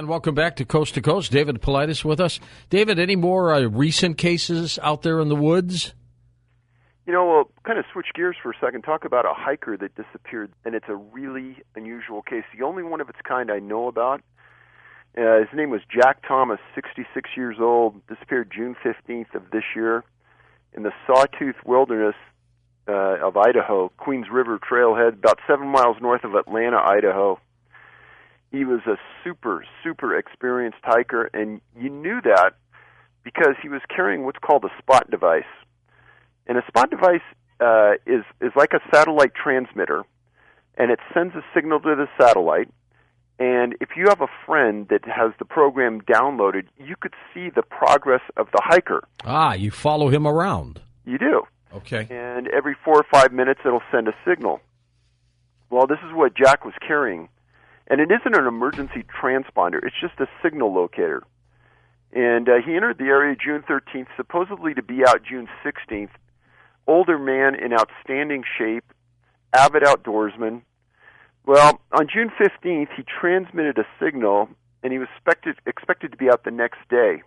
And welcome back to Coast. David Paulides with us. David, any more recent cases out there in the woods? You know, we'll kind of switch gears for a second, talk about a hiker that disappeared, and it's a really unusual case. The only one of its kind I know about. His name was Jack Thomas, 66 years old, disappeared June 15th of this year in the Sawtooth Wilderness of Idaho, Queens River Trailhead, about 7 miles north of Atlanta, Idaho. He was a super, super experienced hiker, and you knew that because he was carrying what's called a spot device. And a spot device is like a satellite transmitter, and it sends a signal to the satellite. And if you have a friend that has the program downloaded, you could see the progress of the hiker. Ah, you follow him around. You do. Okay. And every 4 or 5 minutes, it'll send a signal. Well, this is what Jack was carrying. And it isn't an emergency transponder. It's just a signal locator. And he entered the area June 13th, supposedly to be out June 16th. Older man in outstanding shape, avid outdoorsman. Well, on June 15th, he transmitted a signal, and he was expected to be out the next day.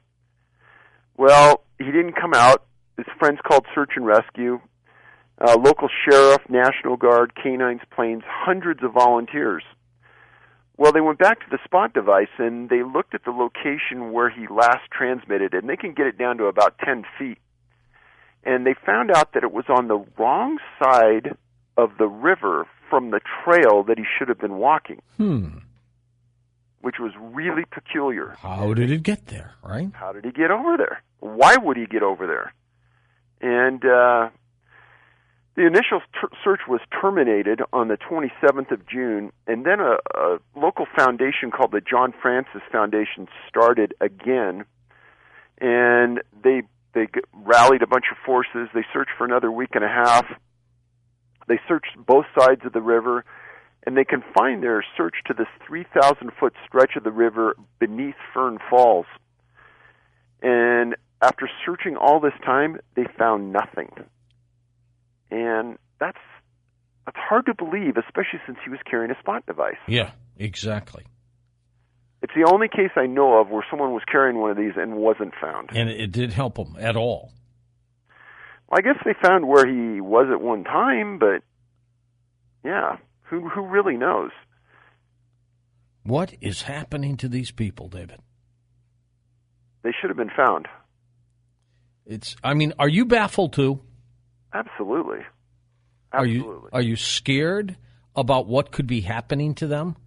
Well, he didn't come out. His friends called search and rescue. Local sheriff, National Guard, canines, planes, hundreds of volunteers. Well, they went back to the spot device, and they looked at the location where he last transmitted, and they can get it down to about 10 feet. And they found out that it was on the wrong side of the river from the trail that he should have been walking, which was really peculiar. How did it get there, right? How did he get over there? Why would he get over there? And the initial search was terminated on the 27th of June, and then a local foundation called the John Francis Foundation started again, and they rallied a bunch of forces. They searched for another week and a half. They searched both sides of the river, and they confined their search to this 3,000-foot stretch of the river beneath Fern Falls. And after searching all this time, they found nothing. And that's hard to believe, especially since he was carrying a spot device. Yeah, exactly. It's the only case I know of where someone was carrying one of these and wasn't found. And it did help him at all. Well, I guess they found where he was at one time, but yeah, who really knows? What is happening to these people, David? They should have been found. Are you baffled too? Absolutely. Are you scared about what could be happening to them?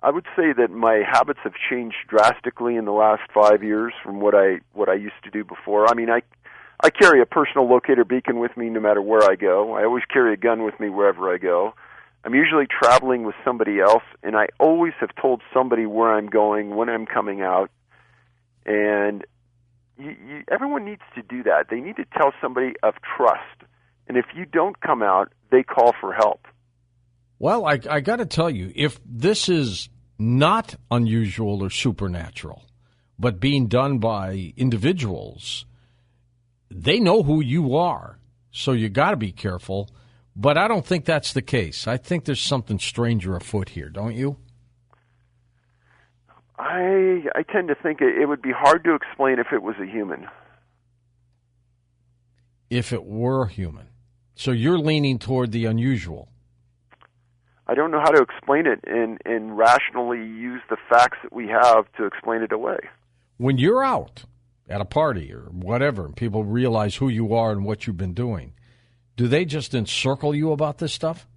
I would say that my habits have changed drastically in the last 5 years from what I used to do before. I mean, I carry a personal locator beacon with me no matter where I go. I always carry a gun with me wherever I go. I'm usually traveling with somebody else, and I always have told somebody where I'm going, when I'm coming out. And everyone needs to do that. They need to tell somebody of trust. And if you don't come out, they call for help. Well, I got to tell you, if this is not unusual or supernatural, but being done by individuals, they know who you are, so you got to be careful. But I don't think that's the case. I think there's something stranger afoot here, don't you? I tend to think it would be hard to explain if it was a human. If it were human. So you're leaning toward the unusual. I don't know how to explain it and rationally use the facts that we have to explain it away. When you're out at a party or whatever, and people realize who you are and what you've been doing, do they just encircle you about this stuff?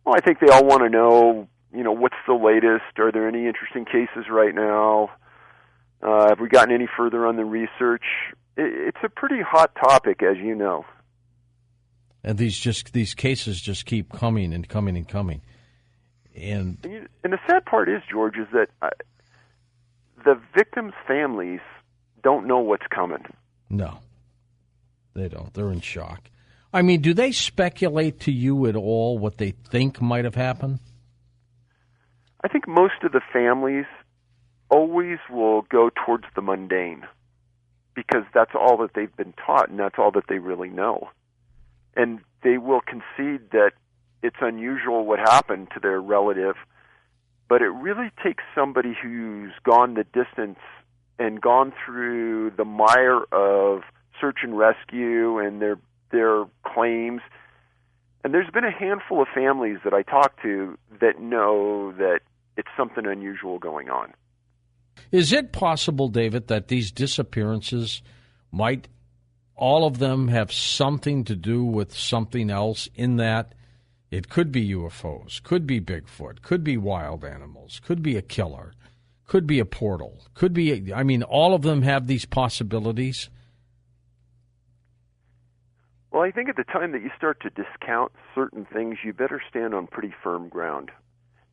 Well, I think they all want to know, what's the latest? Are there any interesting cases right now? Have we gotten any further on the research? It's a pretty hot topic, as you know. And these cases just keep coming and coming and coming. And the sad part is, George, is that the victims' families don't know what's coming. No, they don't. They're in shock. I mean, do they speculate to you at all what they think might have happened? I think most of the families always will go towards the mundane because that's all that they've been taught and that's all that they really know. And they will concede that it's unusual what happened to their relative, but it really takes somebody who's gone the distance and gone through the mire of search and rescue and their claims. And there's been a handful of families that I talk to that know that it's something unusual going on. Is it possible, David, that these disappearances might all of them have something to do with something else, in that it could be UFOs, could be Bigfoot, could be wild animals, could be a killer, could be a portal, could be, all of them have these possibilities? Well, I think at the time that you start to discount certain things, you better stand on pretty firm ground.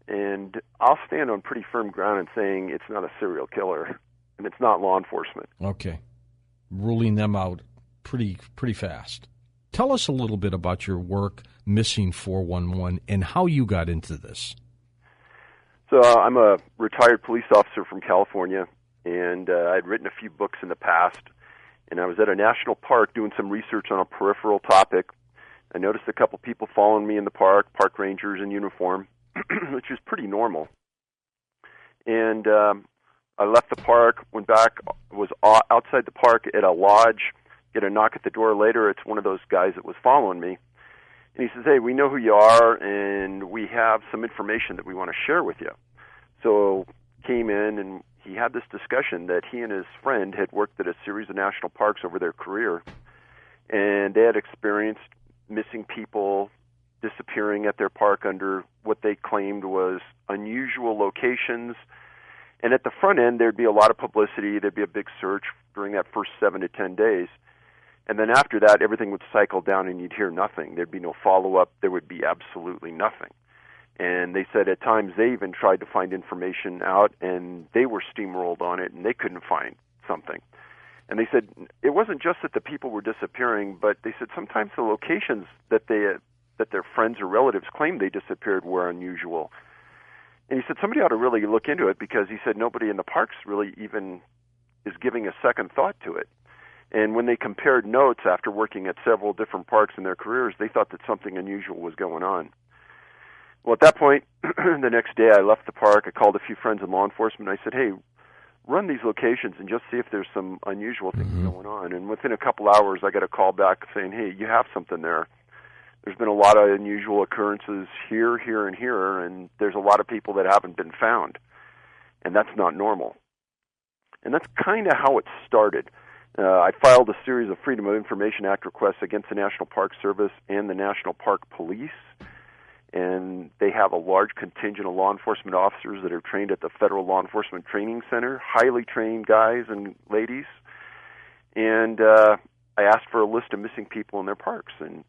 And I'll stand on pretty firm ground in saying it's not a serial killer and it's not law enforcement. Okay. Ruling them out pretty fast. Tell us a little bit about your work, Missing 411, and how you got into this. So I'm a retired police officer from California, and I'd written a few books in the past, and I was at a national park doing some research on a peripheral topic. I noticed a couple people following me in the park rangers in uniform, which is pretty normal. And I left the park, went back, was outside the park at a lodge, get a knock at the door later. It's one of those guys that was following me. And he says, "Hey, we know who you are, and we have some information that we want to share with you." So came in, and he had this discussion that he and his friend had worked at a series of national parks over their career, and they had experienced missing people disappearing at their park under what they claimed was unusual locations. And at the front end, there'd be a lot of publicity. There'd be a big search during that first 7 to 10 days. And then after that, everything would cycle down and you'd hear nothing. There'd be no follow-up. There would be absolutely nothing. And they said at times they even tried to find information out, and they were steamrolled on it, and they couldn't find something. And they said it wasn't just that the people were disappearing, but they said sometimes the locations that their friends or relatives claimed they disappeared were unusual. And he said somebody ought to really look into it, because he said nobody in the parks really even is giving a second thought to it. And when they compared notes after working at several different parks in their careers, they thought that something unusual was going on. Well, at that point, the next day I left the park. I called a few friends in law enforcement. I said, "Hey, run these locations and just see if there's some unusual things going on." And within a couple hours, I got a call back saying, "Hey, you have something there. There's been a lot of unusual occurrences here, here, and here, and there's a lot of people that haven't been found. And that's not normal." And that's kind of how it started. I filed a series of Freedom of Information Act requests against the National Park Service and the National Park Police. And they have a large contingent of law enforcement officers that are trained at the Federal Law Enforcement Training Center, highly trained guys and ladies. And I asked for a list of missing people in their parks, and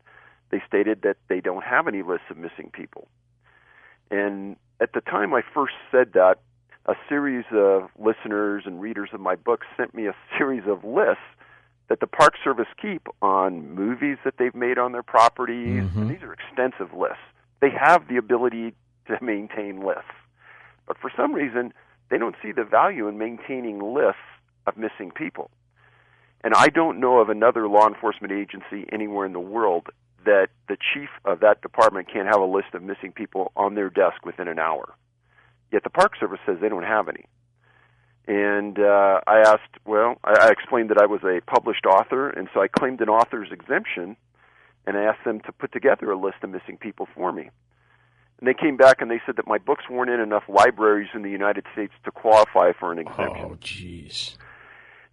they stated that they don't have any lists of missing people. And at the time I first said that, a series of listeners and readers of my book sent me a series of lists that the Park Service keep on movies that they've made on their properties. And these are extensive lists. They have the ability to maintain lists. But for some reason, they don't see the value in maintaining lists of missing people. And I don't know of another law enforcement agency anywhere in the world that the chief of that department can't have a list of missing people on their desk within an hour. Yet the Park Service says they don't have any. And I explained that I was a published author, and so I claimed an author's exemption, and I asked them to put together a list of missing people for me. And they came back and they said that my books weren't in enough libraries in the United States to qualify for an exemption. Oh, jeez.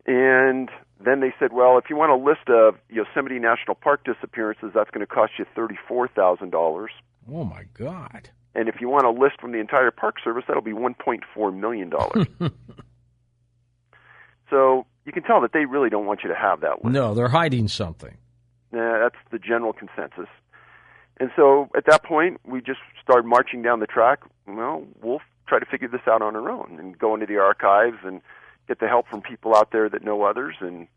And then they said, well, if you want a list of Yosemite National Park disappearances, that's going to cost you $34,000. Oh, my God. And if you want a list from the entire Park Service, that'll be $1.4 million. So you can tell that they really don't want you to have that list. No, they're hiding something. That's the general consensus. And so at that point, we just started marching down the track. Well, we'll try to figure this out on our own and go into the archives and get the help from people out there that know others and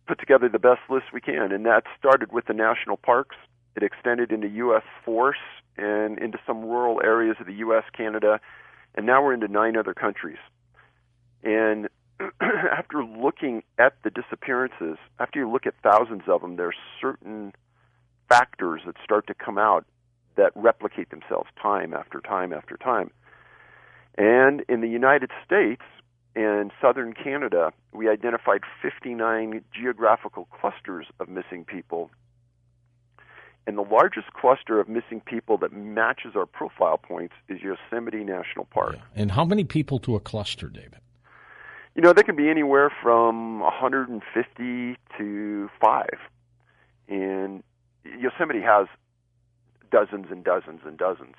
put together the best list we can. And that started with the national parks. It extended into U.S. force and into some rural areas of the U.S., Canada, and now we're into 9 other countries. And after looking at the disappearances, after you look at thousands of them, there are certain factors that start to come out that replicate themselves time after time after time. And in the United States and southern Canada, we identified 59 geographical clusters of missing people. And the largest cluster of missing people that matches our profile points is Yosemite National Park. Yeah. And how many people to a cluster, David? They can be anywhere from 150 to 5. And Yosemite has dozens and dozens and dozens.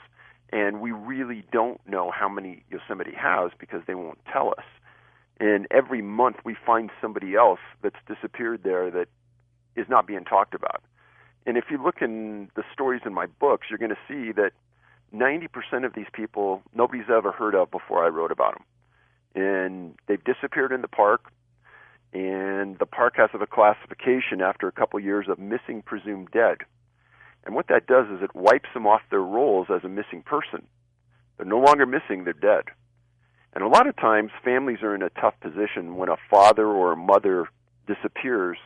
And we really don't know how many Yosemite has because they won't tell us. And every month we find somebody else that's disappeared there that is not being talked about. And if you look in the stories in my books, you're going to see that 90% of these people nobody's ever heard of before I wrote about them. And they've disappeared in the park, and the park has a classification after a couple years of missing presumed dead. And what that does is it wipes them off their rolls as a missing person. They're no longer missing, they're dead. And a lot of times families are in a tough position when a father or a mother disappears.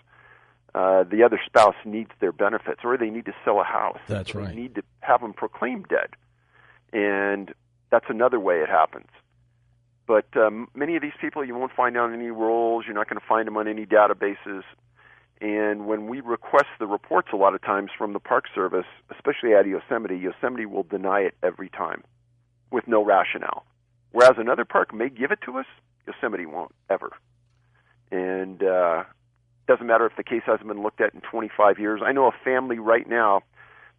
The other spouse needs their benefits, or they need to sell a house. That's right. They need to have them proclaimed dead. And that's another way it happens. But many of these people, you won't find on any rolls. You're not going to find them on any databases. And when we request the reports a lot of times from the Park Service, especially at Yosemite will deny it every time with no rationale. Whereas another park may give it to us, Yosemite won't ever. And doesn't matter if the case hasn't been looked at in 25 years. I know a family right now,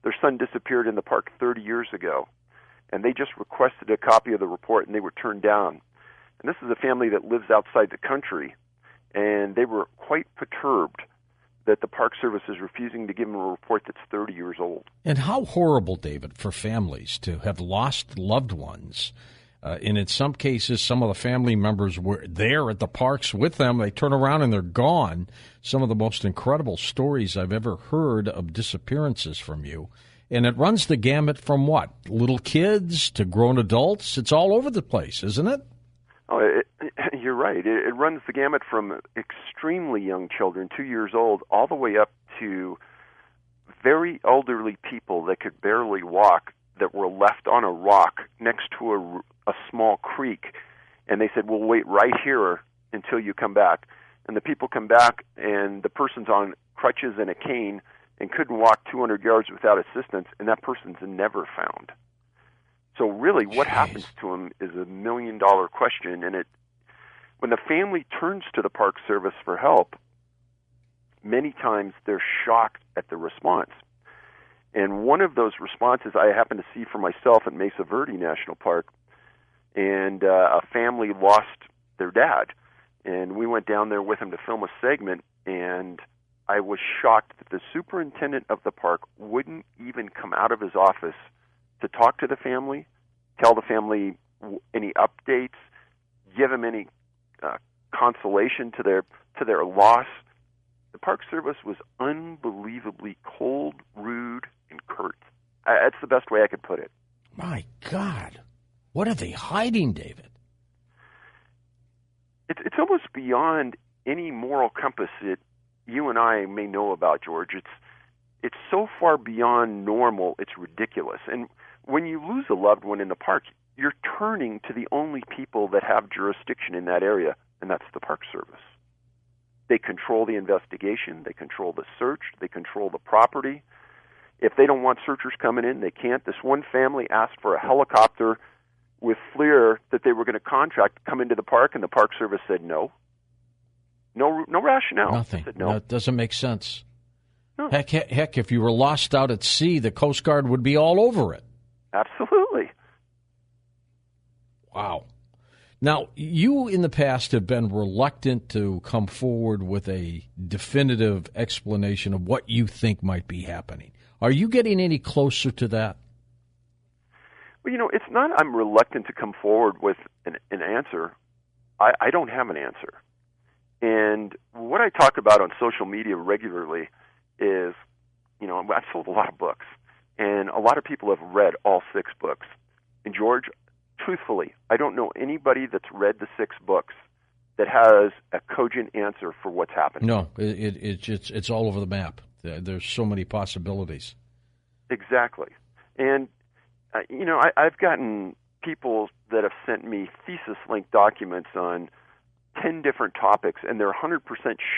their son disappeared in the park 30 years ago, and they just requested a copy of the report, and they were turned down. And this is a family that lives outside the country, and they were quite perturbed that the Park Service is refusing to give them a report that's 30 years old. And how horrible, David, for families to have lost loved ones. And in some cases, some of the family members were there at the parks with them. They turn around and they're gone. Some of the most incredible stories I've ever heard of disappearances from you. And it runs the gamut from what? Little kids to grown adults? It's all over the place, isn't it? Oh, you're right. It runs the gamut from extremely young children, 2 years old, all the way up to very elderly people that could barely walk that were left on a rock next to a small creek. And they said, we'll wait right here until you come back. And the people come back, and the person's on crutches and a cane and couldn't walk 200 yards without assistance, and that person's never found. So really, what happens to them is $1 million question, and when the family turns to the Park Service for help, many times they're shocked at the response. And one of those responses I happened to see for myself at Mesa Verde National Park, and a family lost their dad, and we went down there with him to film a segment, and I was shocked that the superintendent of the park wouldn't even come out of his office to talk to the family, tell the family any updates, give them any consolation to their loss. The Park Service was unbelievably cold, rude, and curt. That's the best way I could put it. My God. What are they hiding, David? It's almost beyond any moral compass that you and I may know about, George. It's so far beyond normal, it's ridiculous. And when you lose a loved one in the park, you're turning to the only people that have jurisdiction in that area, and that's the Park Service. They control the investigation, they control the search, they control the property. If they don't want searchers coming in, they can't. This one family asked for a helicopter with FLIR that they were going to contract to come into the park, and the Park Service said no. No rationale. Nothing. Said no. That doesn't make sense. No. Heck, if you were lost out at sea, the Coast Guard would be all over it. Absolutely. Wow. Now, you in the past have been reluctant to come forward with a definitive explanation of what you think might be happening. Are you getting any closer to that? Well, it's not I'm reluctant to come forward with an answer. I don't have an answer. And what I talk about on social media regularly is, I've sold a lot of books, and a lot of people have read all 6 books. And George, truthfully, I don't know anybody that's read the 6 books that has a cogent answer for what's happening. No, it's all over the map. There's so many possibilities. Exactly. And, I've gotten people that have sent me thesis-length documents on 10 different topics, and they're 100%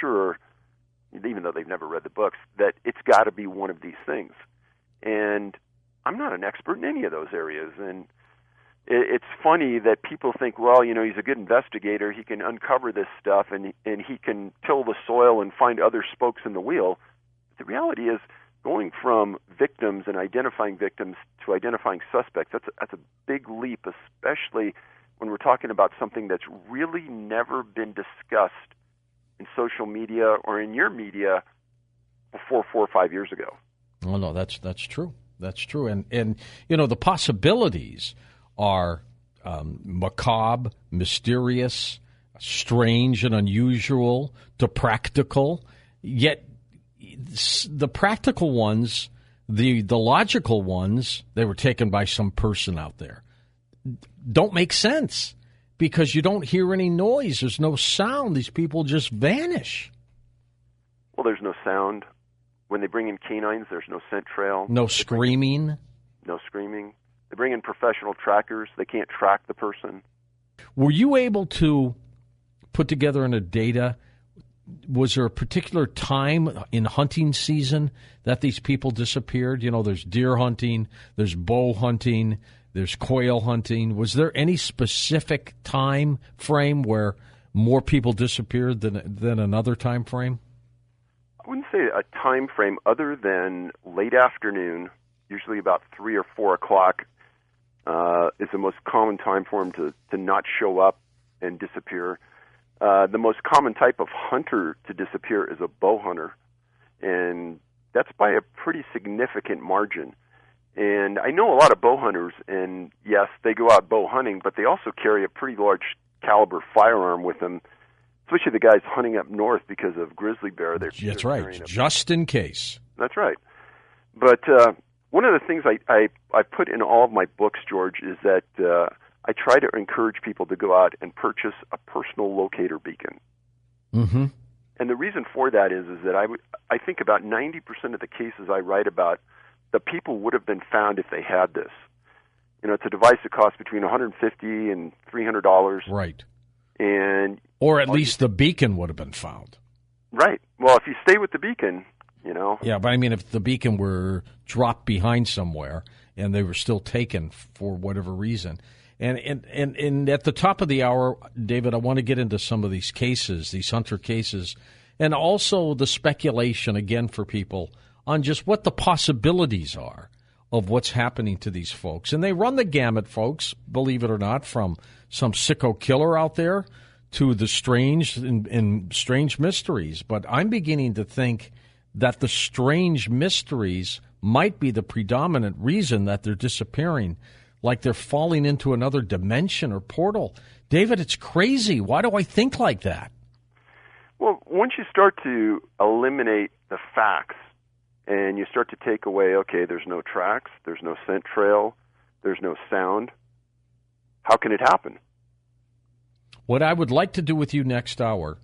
sure, even though they've never read the books, that it's got to be one of these things. And I'm not an expert in any of those areas. And it's funny that people think, well, he's a good investigator. He can uncover this stuff, and he can till the soil and find other spokes in the wheel. The reality is, going from victims and identifying victims to identifying suspects, that's a big leap, especially when we're talking about something that's really never been discussed in social media or in your media before 4 or 5 years ago. Well, no, that's true. That's true. And the possibilities are macabre, mysterious, strange and unusual to practical, yet the practical ones, the logical ones, they were taken by some person out there, don't make sense because you don't hear any noise. There's no sound. These people just vanish. Well, there's no sound. When they bring in canines, there's no scent trail. No screaming. No screaming. They bring in professional trackers. They can't track the person. Were you able to put together in a data, was there a particular time in hunting season that these people disappeared? There's deer hunting, there's bow hunting, there's quail hunting. Was there any specific time frame where more people disappeared than another time frame? I wouldn't say a time frame other than late afternoon, usually about 3 or 4 o'clock, is the most common time for them to not show up and disappear. The most common type of hunter to disappear is a bow hunter, and that's by a pretty significant margin. And I know a lot of bow hunters, and yes, they go out bow hunting, but they also carry a pretty large caliber firearm with them, especially the guys hunting up north because of grizzly bear. That's right, just in case. That's right. But one of the things I put in all of my books, George, is that I try to encourage people to go out and purchase a personal locator beacon. Mm-hmm. And the reason for that is that I think about 90% of the cases I write about, the people would have been found if they had this. It's a device that costs between $150 and $300. Right. Or at least the beacon would have been found. Right. Well, if you stay with the beacon, Yeah, but I mean, if the beacon were dropped behind somewhere and they were still taken for whatever reason. And at the top of the hour, David, I want to get into some of these cases, these hunter cases, and also the speculation, again, for people on just what the possibilities are of what's happening to these folks. And they run the gamut, folks, believe it or not, from some sicko killer out there to the strange and strange mysteries. But I'm beginning to think that the strange mysteries might be the predominant reason that they're disappearing, like they're falling into another dimension or portal. David, it's crazy. Why do I think like that? Well, once you start to eliminate the facts and you start to take away, okay, there's no tracks, there's no scent trail, there's no sound, how can it happen? What I would like to do with you next hour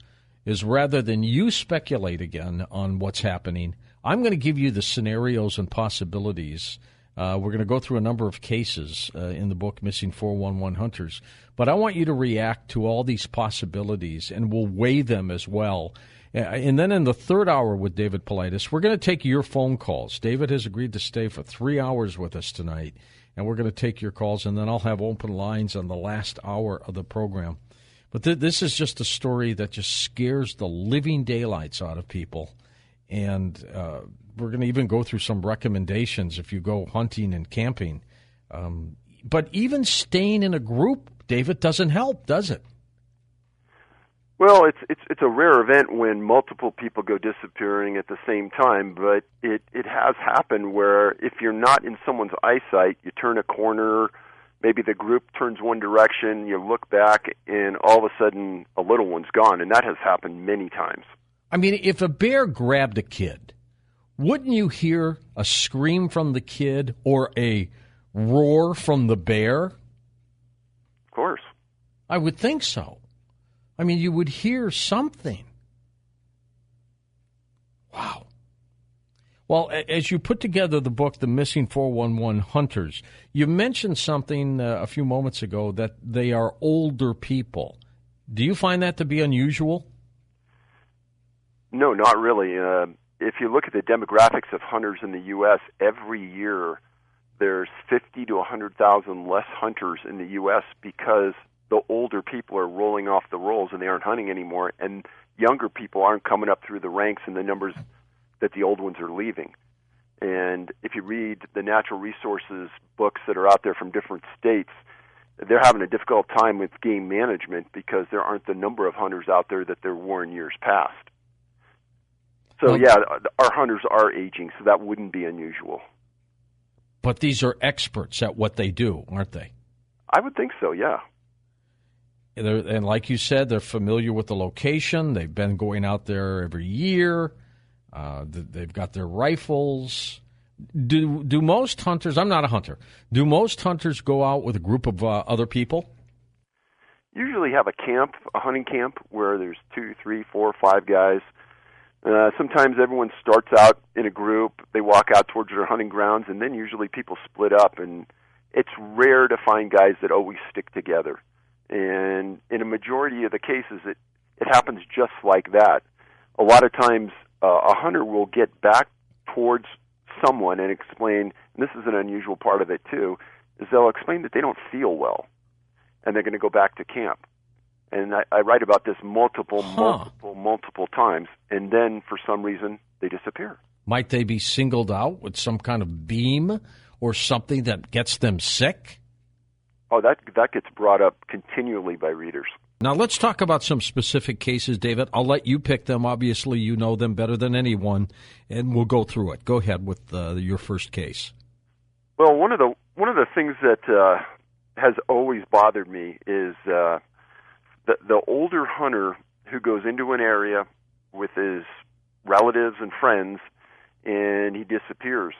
is, rather than you speculate again on what's happening, I'm going to give you the scenarios and possibilities. We're going to go through a number of cases in the book, Missing 411 Hunters. But I want you to react to all these possibilities, and we'll weigh them as well. And then in the third hour with David Paulides, we're going to take your phone calls. David has agreed to stay for 3 hours with us tonight, and we're going to take your calls, and then I'll have open lines on the last hour of the program. But this is just a story that just scares the living daylights out of people. And we're going to even go through some recommendations if you go hunting and camping. But even staying in a group, David, doesn't help, does it? Well, it's a rare event when multiple people go disappearing at the same time, but it has happened where if you're not in someone's eyesight, you turn a corner, maybe the group turns one direction, you look back, and all of a sudden a little one's gone, and that has happened many times. I mean, if a bear grabbed a kid, wouldn't you hear a scream from the kid or a roar from the bear? Of course. I would think so. I mean, you would hear something. Wow. Well, as you put together the book, The Missing 411 Hunters, you mentioned something a few moments ago that they are older people. Do you find that to be unusual? No, not really. If you look at the demographics of hunters in the U.S., every year there's 50 to 100,000 less hunters in the U.S. because the older people are rolling off the rolls and they aren't hunting anymore, and younger people aren't coming up through the ranks in the numbers that the old ones are leaving. And if you read the natural resources books that are out there from different states, they're having a difficult time with game management because there aren't the number of hunters out there that there were in years past. So, yeah, our hunters are aging, so that wouldn't be unusual. But these are experts at what they do, aren't they? I would think so, yeah. And like you said, they're familiar with the location. They've been going out there every year. They've got their rifles. Do most hunters, I'm not a hunter, do most hunters go out with a group of other people? Usually have a camp, a hunting camp, where there's 2, 3, 4, 5 guys. Sometimes everyone starts out in a group. They walk out towards their hunting grounds, and then usually people split up. And it's rare to find guys that always stick together. And in a majority of the cases, it happens just like that. A lot of times, a hunter will get back towards someone and explain, and this is an unusual part of it too, is they'll explain that they don't feel well, and they're going to go back to camp. And I write about this multiple times, and then for some reason they disappear. Might they be singled out with some kind of beam or something that gets them sick? Oh, that gets brought up continually by readers. Now let's talk about some specific cases, David. I'll let you pick them. Obviously, you know them better than anyone, and we'll go through it. Go ahead with your first case. Well, one of the things that has always bothered me is the older hunter who goes into an area with his relatives and friends, and he disappears.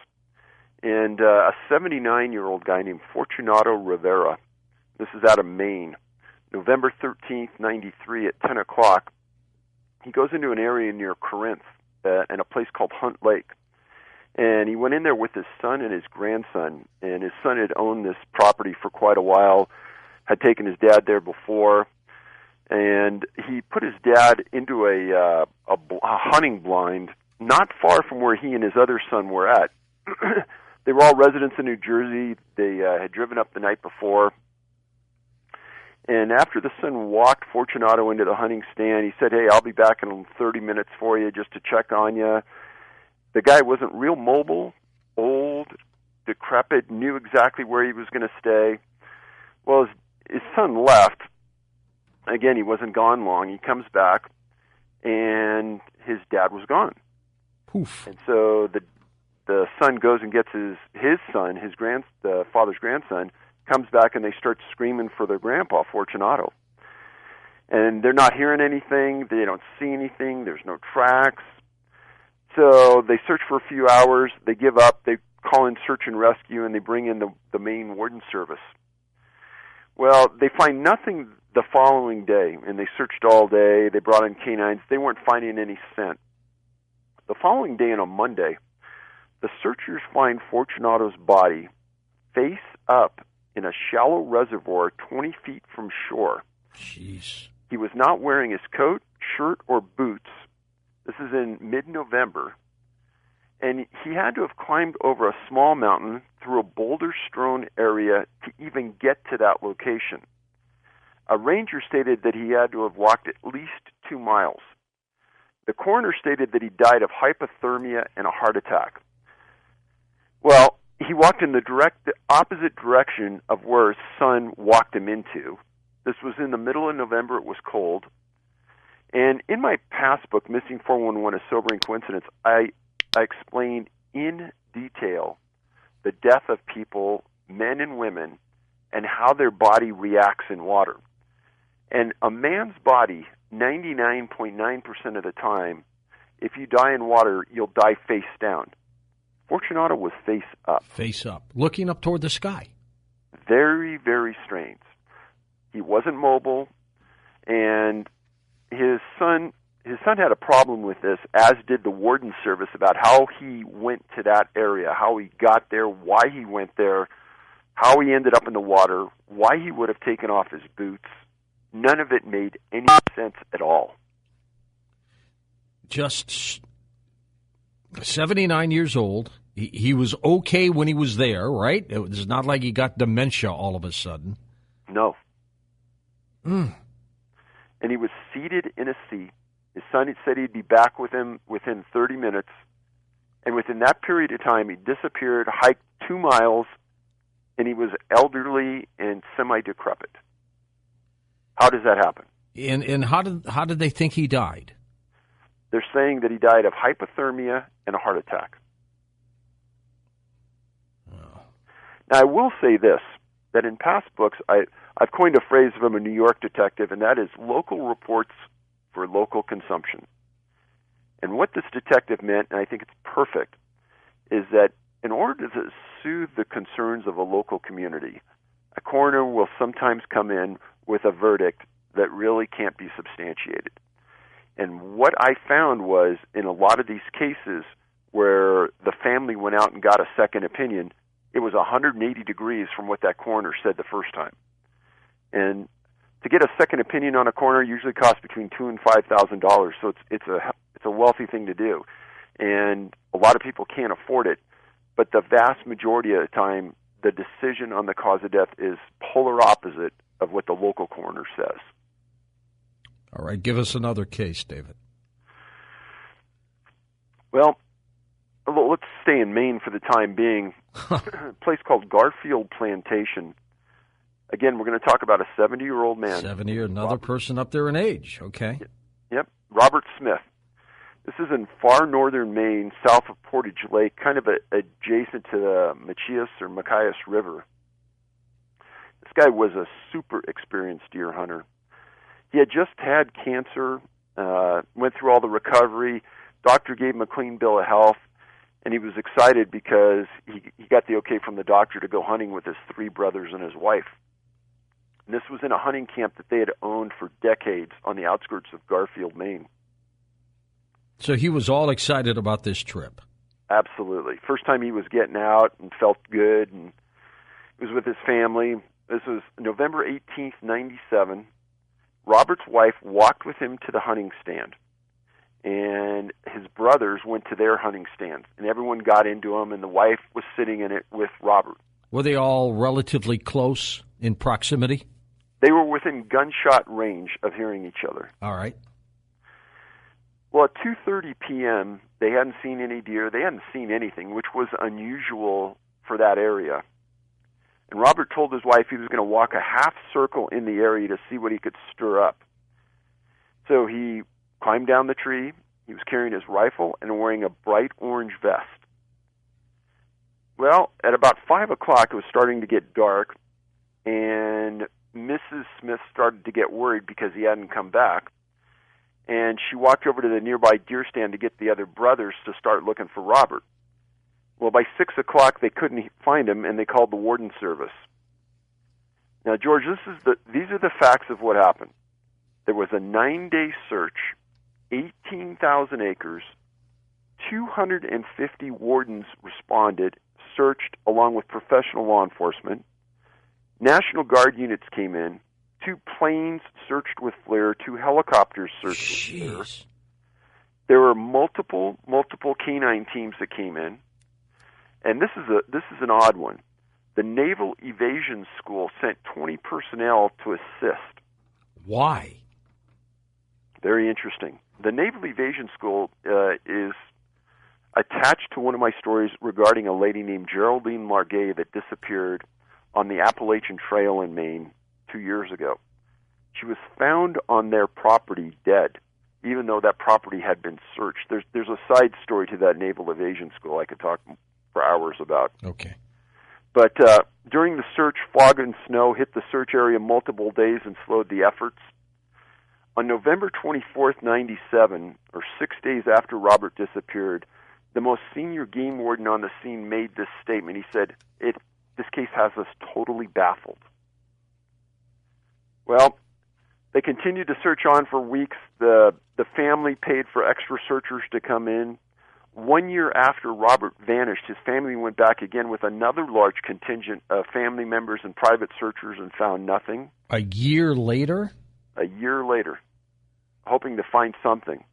And a 79-year-old guy named Fortunato Rivera, this is out of Maine, November 13th, 93 at 10 o'clock, he goes into an area near Corinth and a place called Hunt Lake. And he went in there with his son and his grandson, and his son had owned this property for quite a while, had taken his dad there before, and he put his dad into a hunting blind not far from where he and his other son were at. They were all residents in New Jersey. They had driven up the night before. And after the son walked Fortunato into the hunting stand, he said, "Hey, I'll be back in 30 minutes for you just to check on you." The guy wasn't real mobile, old, decrepit, knew exactly where he was going to stay. Well, his son left. Again, he wasn't gone long. He comes back, and his dad was gone. Poof. And so the son goes and gets his son, the father's grandson, comes back, and they start screaming for their grandpa, Fortunato. And they're not hearing anything. They don't see anything. There's no tracks. So they search for a few hours. They give up. They call in search and rescue, and they bring in the Maine Warden Service. Well, they find nothing the following day, and they searched all day. They brought in canines. They weren't finding any scent. The following day, on a Monday, the searchers find Fortunato's body face up in a shallow reservoir 20 feet from shore. Jeez. He was not wearing his coat, shirt, or boots. This is in mid-November. And he had to have climbed over a small mountain through a boulder-strewn area to even get to that location. A ranger stated that he had to have walked at least 2 miles. The coroner stated that he died of hypothermia and a heart attack. Well, he walked in the opposite direction of where his son walked him into. This was in the middle of November. It was cold. And in my past book, Missing 411, A Sobering Coincidence, I explained in detail the death of people, men and women, and how their body reacts in water. And a man's body, 99.9% of the time, if you die in water, you'll die face down. Fortunato was face up. Face up, looking up toward the sky. Very, very strange. He wasn't mobile, and his son his son had a problem with this, as did the warden service, about how he went to that area, how he got there, why he went there, how he ended up in the water, why he would have taken off his boots. None of it made any sense at all. Just 79 years old. He was okay when he was there, right? It's not like he got dementia all of a sudden. No. Mm. And he was seated in a seat. His son had said he'd be back with him within 30 minutes. And within that period of time, he disappeared, hiked 2 miles, and he was elderly and semi-decrepit. How does that happen? And how did they think he died? They're saying that he died of hypothermia and a heart attack. Oh. Now, I will say this, that in past books, I've coined a phrase from a New York detective, and that is local reports for local consumption. And what this detective meant, and I think it's perfect, is that in order to soothe the concerns of a local community, a coroner will sometimes come in with a verdict that really can't be substantiated. And what I found was, in a lot of these cases where the family went out and got a second opinion, it was 180 degrees from what that coroner said the first time. And to get a second opinion on a coroner usually costs between $2,000 and $5,000, so it's a wealthy thing to do, and a lot of people can't afford it. But the vast majority of the time, the decision on the cause of death is polar opposite of what the local coroner says. All right, give us another case, David. Well, let's stay in Maine for the time being. A place called Garfield Plantation. Again, we're going to talk about a 70-year-old man. 70, another person up there in age, okay. Yep, Robert Smith. This is in far northern Maine, south of Portage Lake, kind of adjacent to the Machias or Machias River. This guy was a super experienced deer hunter. He had just had cancer, went through all the recovery. Doctor gave him a clean bill of health, and he was excited because he got the okay from the doctor to go hunting with his 3 brothers and his wife. And this was in a hunting camp that they had owned for decades on the outskirts of Garfield, Maine. So he was all excited about this trip. Absolutely. First time he was getting out and felt good, and he was with his family. This was November 18th, 97. Robert's wife walked with him to the hunting stand, and his brothers went to their hunting stands, and everyone got into them, and the wife was sitting in it with Robert. Were they all relatively close in proximity? They were within gunshot range of hearing each other. All right. Well, at 2:30 p.m., they hadn't seen any deer. They hadn't seen anything, which was unusual for that area. And Robert told his wife he was going to walk a half circle in the area to see what he could stir up. So he climbed down the tree. He was carrying his rifle and wearing a bright orange vest. Well, at about 5 o'clock, it was starting to get dark, and Mrs. Smith started to get worried because he hadn't come back. And she walked over to the nearby deer stand to get the other brothers to start looking for Robert. Well, by 6 o'clock, they couldn't find him, and they called the warden service. Now, George, these are the facts of what happened. There was a 9-day search, 18,000 acres, 250 wardens responded, searched along with professional law enforcement. National Guard units came in. 2 planes searched with FLIR. 2 helicopters searched with FLIR. There were multiple canine teams that came in. And this is an odd one. The Naval Evasion School sent 20 personnel to assist. Why? Very interesting. The Naval Evasion School is attached to one of my stories regarding a lady named Geraldine Margay that disappeared on the Appalachian Trail in Maine 2 years ago. She was found on their property dead, even though that property had been searched. There's a side story to that Naval Evasion School I could talk for hours about. Okay. But during the search, fog and snow hit the search area multiple days and slowed the efforts. On November 24th, 97, or 6 days after Robert disappeared, the most senior game warden on the scene made this statement. He said, this case has us totally baffled. Well, They continued to search on for weeks. The family paid for extra searchers to come in. 1 year after Robert vanished, his family went back again with another large contingent of family members and private searchers and found nothing. A year later? A year later, hoping to find something.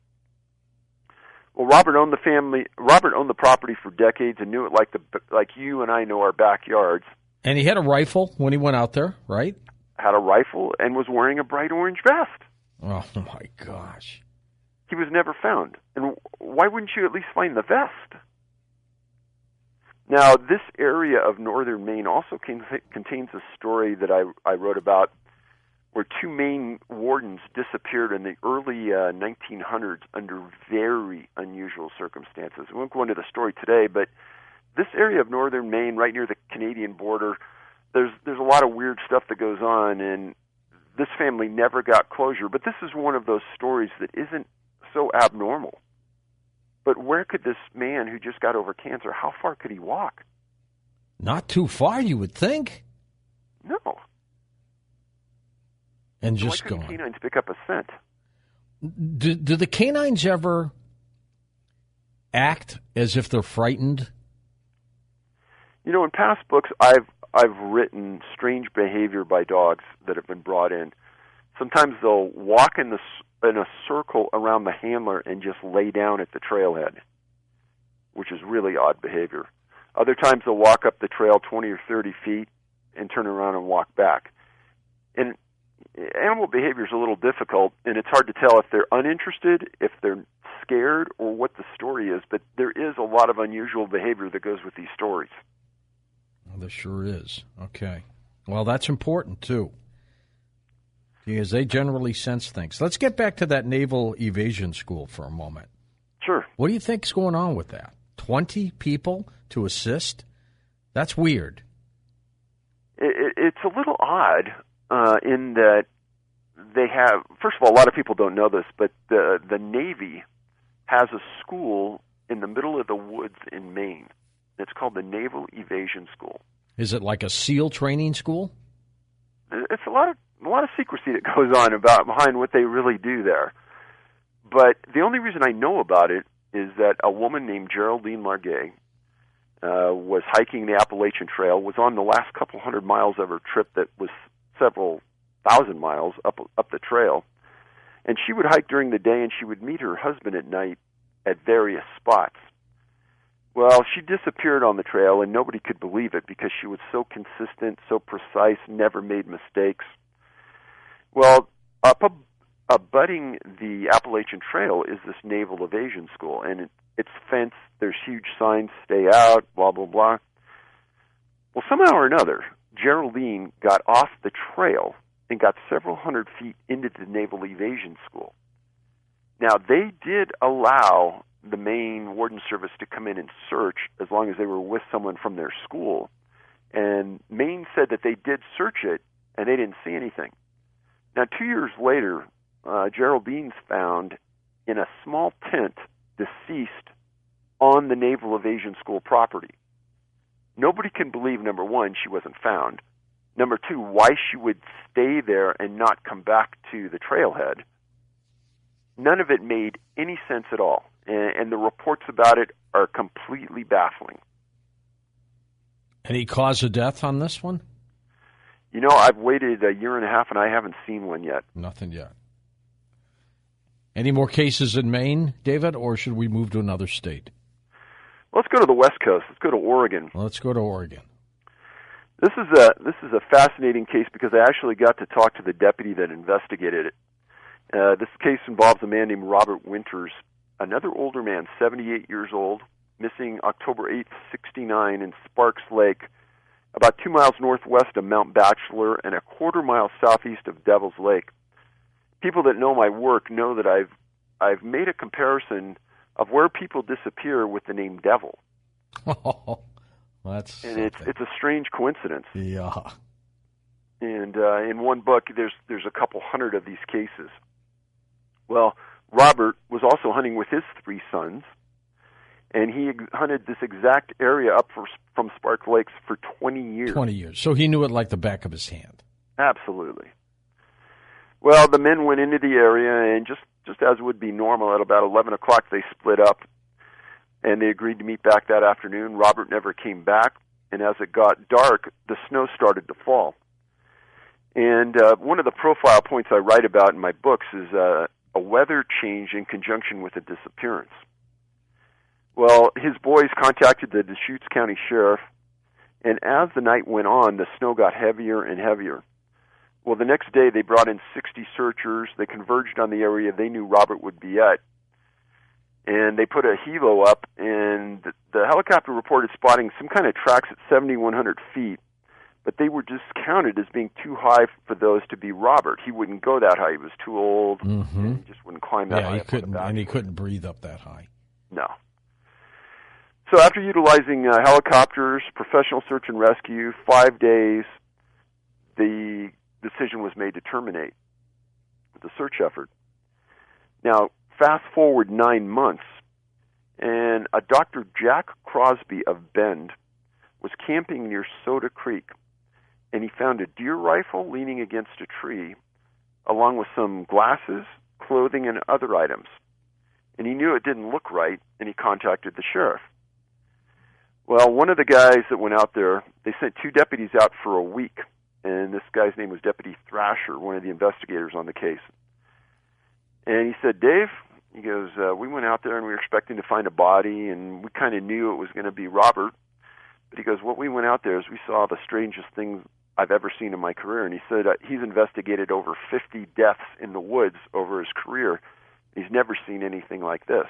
Well, Robert owned the property for decades and knew it like you and I know our backyards. And he had a rifle when he went out there, right? Had a rifle and was wearing a bright orange vest. Oh, my gosh. He was never found. And why wouldn't you at least find the vest? Now, this area of northern Maine also contains a story that I wrote about where two Maine wardens disappeared in the early 1900s under very unusual circumstances. We won't go into the story today, but this area of northern Maine, right near the Canadian border, there's a lot of weird stuff that goes on, and this family never got closure. But this is one of those stories that isn't so abnormal. But where could this man who just got over cancer, how far could he walk? Not too far, you would think. No. And so just why going. couldn't canines pick up a scent? Do the canines ever act as if they're frightened? You know, in past books, I've written strange behavior by dogs that have been brought in. Sometimes they'll walk in a circle around the handler and just lay down at the trailhead, which is really odd behavior. Other times they'll walk up the trail 20 or 30 feet and turn around and walk back. And animal behavior is a little difficult, and it's hard to tell if they're uninterested, if they're scared, or what the story is. But there is a lot of unusual behavior that goes with these stories. Well, there sure is. Okay. Well, that's important, too, because they generally sense things. Let's get back to that naval evasion school for a moment. Sure. What do you think's going on with that? 20 people to assist? That's weird. It's a little odd in that they have, first of all, a lot of people don't know this, but the Navy has a school in the middle of the woods in Maine. It's called the Naval Evasion School. Is it like a SEAL training school? It's a lot of secrecy that goes on behind what they really do there. But the only reason I know about it is that a woman named Geraldine Margay was hiking the Appalachian Trail, was on the last couple hundred miles of her trip that was several thousand miles up the trail. And she would hike during the day, and she would meet her husband at night at various spots. Well, she disappeared on the trail, and nobody could believe it because she was so consistent, so precise, never made mistakes. Well, abutting the Appalachian Trail is this naval evasion school, and it's fenced. There's huge signs, stay out, blah, blah, blah. Well, somehow or another, Geraldine got off the trail and got several hundred feet into the naval evasion school. Now, they did allow the Maine Warden Service to come in and search as long as they were with someone from their school. And Maine said that they did search it, and they didn't see anything. Now, 2 years later, Geraldine's found in a small tent, deceased, on the Naval Evasion School property. Nobody can believe, number one, she wasn't found. Number two, why she would stay there and not come back to the trailhead. None of it made any sense at all. And the reports about it are completely baffling. Any cause of death on this one? You know, I've waited a year and a half, and I haven't seen one yet. Nothing yet. Any more cases in Maine, David, or should we move to another state? Let's go to the West Coast. Let's go to Oregon. Let's go to Oregon. This is a fascinating case because I actually got to talk to the deputy that investigated it. This case involves a man named Robert Winters, another older man, 78 years old, missing October 8th, 1969 in Sparks Lake, about 2 miles northwest of Mount Bachelor and a quarter mile southeast of Devil's Lake. People that know my work know that I've made a comparison of where people disappear with the name Devil. Oh, that's and it's a strange coincidence. Yeah. And in one book, there's a couple hundred of these cases. Well, Robert was also hunting with his 3 sons, and he hunted this exact area up from Spark Lakes for 20 years. 20 years. So he knew it like the back of his hand. Absolutely. Well, the men went into the area, and just as would be normal, at about 11 o'clock, they split up, and they agreed to meet back that afternoon. Robert never came back, and as it got dark, the snow started to fall. And one of the profile points I write about in my books is a weather change in conjunction with a disappearance. Well, his boys contacted the Deschutes County Sheriff, and as the night went on, the snow got heavier and heavier. Well, the next day they brought in 60 searchers. They converged on the area they knew Robert would be at. And they put a helo up, and the helicopter reported spotting some kind of tracks at 7,100 feet, but they were discounted as being too high for those to be Robert. He wouldn't go that high. He was too old, and he just wouldn't climb that high. Yeah, he couldn't, and he couldn't breathe up that high. No. So after utilizing helicopters, professional search and rescue, 5 days, the decision was made to terminate the search effort. Now, fast forward 9 months, and a Dr. Jack Crosby of Bend was camping near Soda Creek, and he found a deer rifle leaning against a tree, along with some glasses, clothing, and other items. And he knew it didn't look right, and he contacted the sheriff. Well, one of the guys that went out there, they sent 2 deputies out for a week, and this guy's name was Deputy Thrasher, one of the investigators on the case. And he said, Dave, he goes, we went out there and we were expecting to find a body, and we kind of knew it was going to be Robert. But he goes, what we went out there is we saw the strangest thing I've ever seen in my career. And he said he's investigated over 50 deaths in the woods over his career. He's never seen anything like this.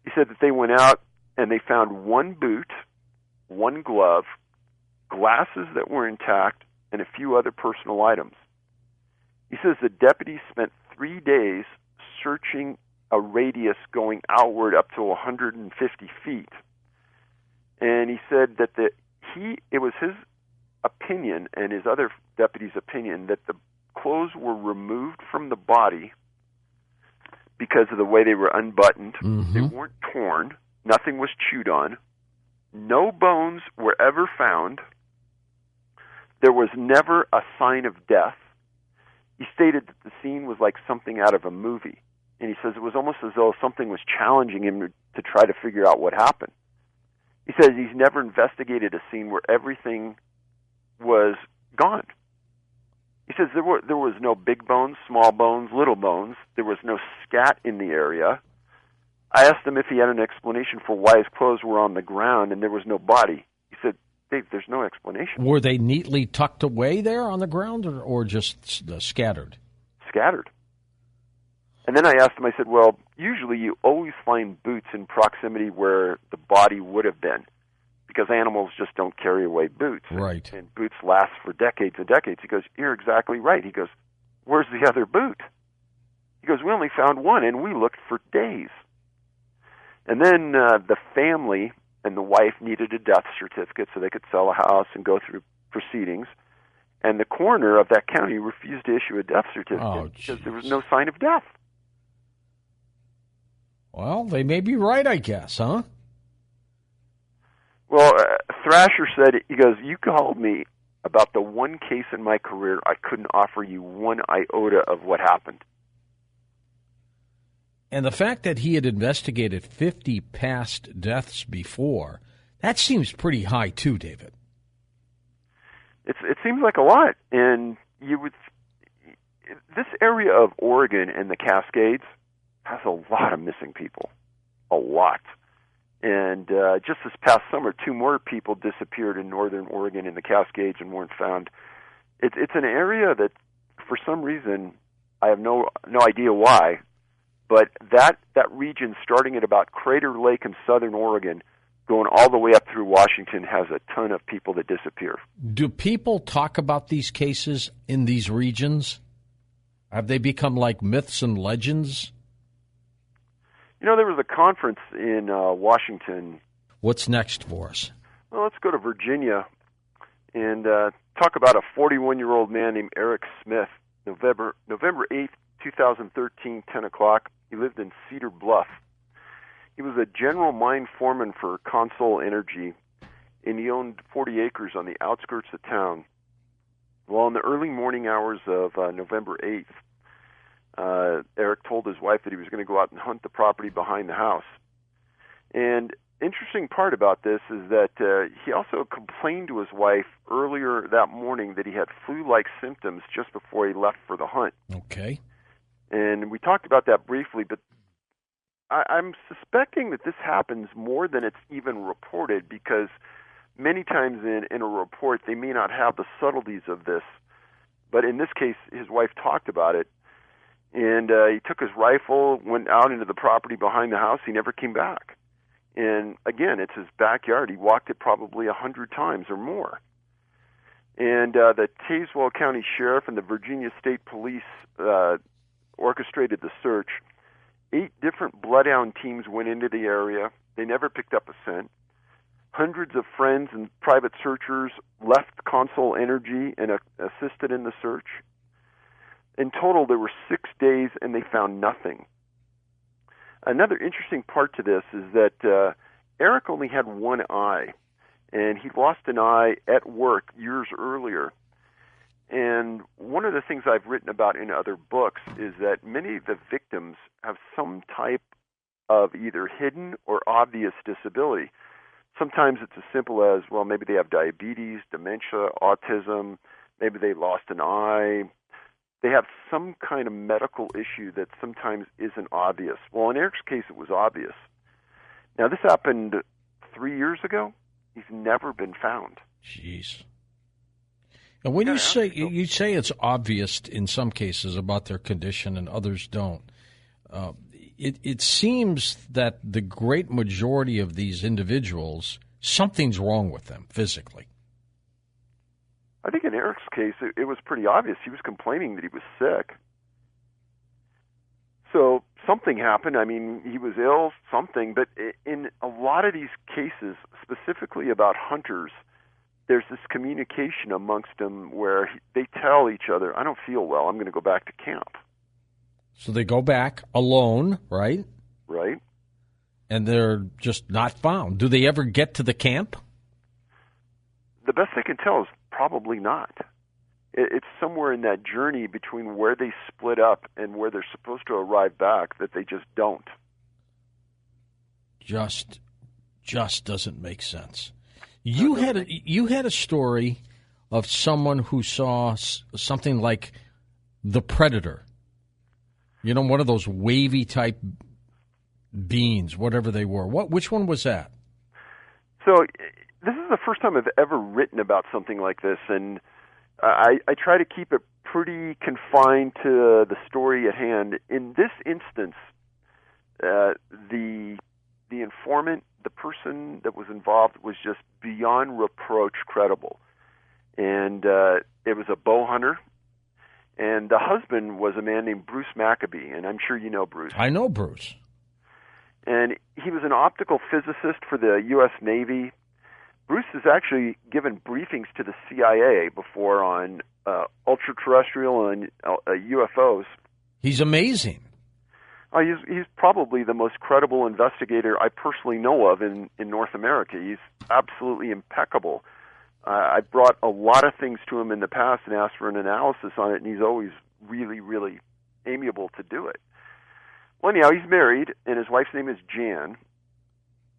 He said that they went out and they found 1 boot, 1 glove, glasses that were intact, and a few other personal items. He says the deputies spent 3 days searching a radius going outward up to 150 feet. And he said that it was his opinion and his other deputies' opinion that the clothes were removed from the body because of the way they were unbuttoned. Mm-hmm. They weren't torn. Nothing was chewed on. No bones were ever found. There was never a sign of death. He stated that the scene was like something out of a movie. And he says it was almost as though something was challenging him to try to figure out what happened. He says he's never investigated a scene where everything was gone. He says there was no big bones, small bones, little bones. There was no scat in the area. I asked him if he had an explanation for why his clothes were on the ground and there was no body. He said, Dave, there's no explanation. Were they neatly tucked away there on the ground or just scattered? Scattered. And then I asked him, I said, well, usually you always find boots in proximity where the body would have been because animals just don't carry away boots. Right. And boots last for decades and decades. He goes, you're exactly right. He goes, where's the other boot? He goes, we only found 1, and we looked for days. And then the family and the wife needed a death certificate so they could sell a house and go through proceedings. And the coroner of that county refused to issue a death certificate because there was no sign of death. Well, they may be right, I guess, huh? Well, Thrasher said, he goes, you called me about the one case in my career I couldn't offer you 1 iota of what happened. And the fact that he had investigated 50 past deaths before, that seems pretty high too, David. It seems like a lot. And this area of Oregon and the Cascades has a lot of missing people. A lot. And just this past summer, 2 more people disappeared in northern Oregon in the Cascades and weren't found. It's an area that, for some reason, I have no idea why, but that region, starting at about Crater Lake in southern Oregon, going all the way up through Washington, has a ton of people that disappear. Do people talk about these cases in these regions? Have they become like myths and legends? You know, there was a conference in Washington. What's next for us? Well, let's go to Virginia and talk about a 41-year-old man named Eric Smith. November 8th, 2013, 10 o'clock. He lived in Cedar Bluff. He was a general mine foreman for Consol Energy, and he owned 40 acres on the outskirts of town. Well, in the early morning hours of November 8th, Eric told his wife that he was going to go out and hunt the property behind the house. And interesting part about this is that he also complained to his wife earlier that morning that he had flu-like symptoms just before he left for the hunt. Okay. And we talked about that briefly, but I'm suspecting that this happens more than it's even reported, because many times in a report they may not have the subtleties of this. But in this case, his wife talked about it, and he took his rifle, went out into the property behind the house. He never came back. And again, it's his backyard. He walked it probably 100 times or more. And the Tazewell County Sheriff and the Virginia State Police orchestrated the search. 8 different bloodhound teams went into the area. They never picked up a scent. Hundreds of friends and private searchers left Consol Energy and assisted in the search. In total, there were 6 days, and they found nothing. Another interesting part to this is that Eric only had one eye, and he lost an eye at work years earlier. And one of the things I've written about in other books is that many of the victims have some type of either hidden or obvious disability. Sometimes it's as simple as, well, maybe they have diabetes, dementia, autism, maybe they lost an eye. They have some kind of medical issue that sometimes isn't obvious. Well, in Eric's case, it was obvious. Now, this happened 3 years ago. He's never been found. Jeez. And when you say it's obvious in some cases about their condition and others don't, it seems that the great majority of these individuals, something's wrong with them physically. I think in Eric's case, it was pretty obvious. He was complaining that he was sick. So something happened. I mean, he was ill, something. But in a lot of these cases, specifically about hunters, there's this communication amongst them where they tell each other, I don't feel well, I'm going to go back to camp. So they go back alone, right? Right. And they're just not found. Do they ever get to the camp? The best I can tell is probably not. It's somewhere in that journey between where they split up and where they're supposed to arrive back that they just don't. Just doesn't make sense. You had a story of someone who saw something like the Predator. You know, one of those wavy type beings, whatever they were. Which one was that? So this is the first time I've ever written about something like this, and I try to keep it pretty confined to the story at hand. In this instance, the informant, the person that was involved, was just beyond reproach credible. And it was a bow hunter, and the husband was a man named Bruce Maccabee, and I'm sure you know Bruce. I know Bruce. And he was an optical physicist for the U.S. Navy. Bruce has actually given briefings to the CIA before on ultra-terrestrial and UFOs. He's amazing. He's probably the most credible investigator I personally know of in North America. He's absolutely impeccable. I brought a lot of things to him in the past and asked for an analysis on it, and he's always really, really amiable to do it. Well, anyhow, he's married, and his wife's name is Jan.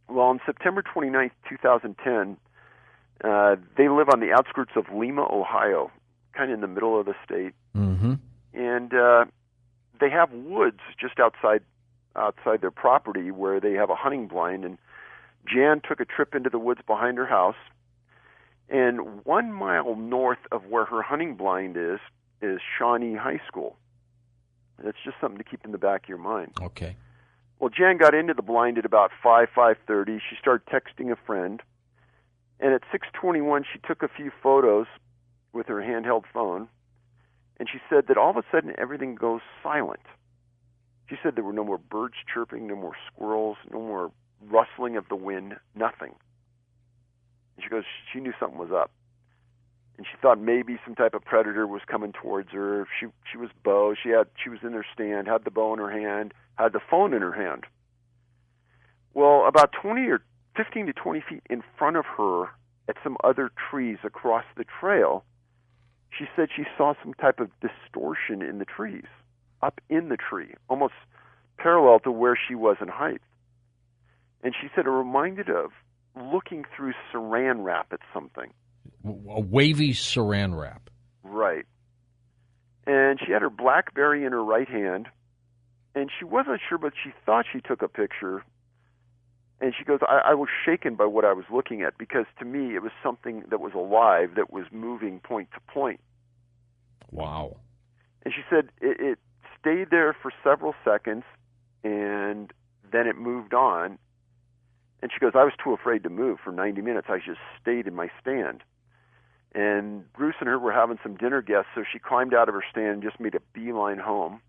Well, on September 29th, 2010, they live on the outskirts of Lima, Ohio, kind of in the middle of the state. Mm-hmm. And they have woods just outside their property where they have a hunting blind. And Jan took a trip into the woods behind her house. And 1 mile north of where her hunting blind is Shawnee High School. That's just something to keep in the back of your mind. Okay. Well, Jan got into the blind at about 5:30. She started texting a friend. And at 6:21, she took a few photos with her handheld phone. And she said that all of a sudden everything goes silent. She said there were no more birds chirping, no more squirrels, no more rustling of the wind, nothing. And she goes, she knew something was up. And she thought maybe some type of predator was coming towards her. She was bow. She was in her stand, had the bow in her hand, had the phone in her hand. Well, about 15 to 20 feet in front of her, at some other trees across the trail, she said she saw some type of distortion in the trees, up in the tree, almost parallel to where she was in height. And she said it reminded of looking through saran wrap at something. A wavy saran wrap. Right. And she had her BlackBerry in her right hand, and she wasn't sure, but she thought she took a picture. And she goes, I was shaken by what I was looking at, because to me it was something that was alive, that was moving point to point. Wow. And she said it stayed there for several seconds, and then it moved on. And she goes, I was too afraid to move for 90 minutes. I just stayed in my stand. And Bruce and her were having some dinner guests, so she climbed out of her stand and just made a beeline home.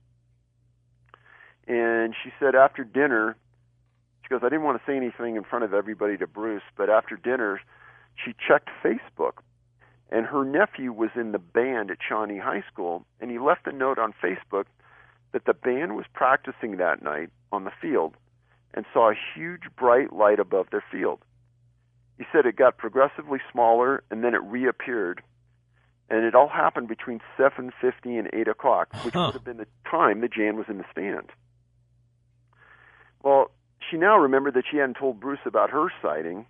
And she said after dinner, she goes, I didn't want to say anything in front of everybody to Bruce, but after dinner, she checked Facebook. And her nephew was in the band at Shawnee High School, and he left a note on Facebook that the band was practicing that night on the field and saw a huge bright light above their field. He said it got progressively smaller, and then it reappeared, and it all happened between 7:50 and 8 o'clock, which would have been the time that Jan was in the stand. Well, she now remembered that she hadn't told Bruce about her sighting,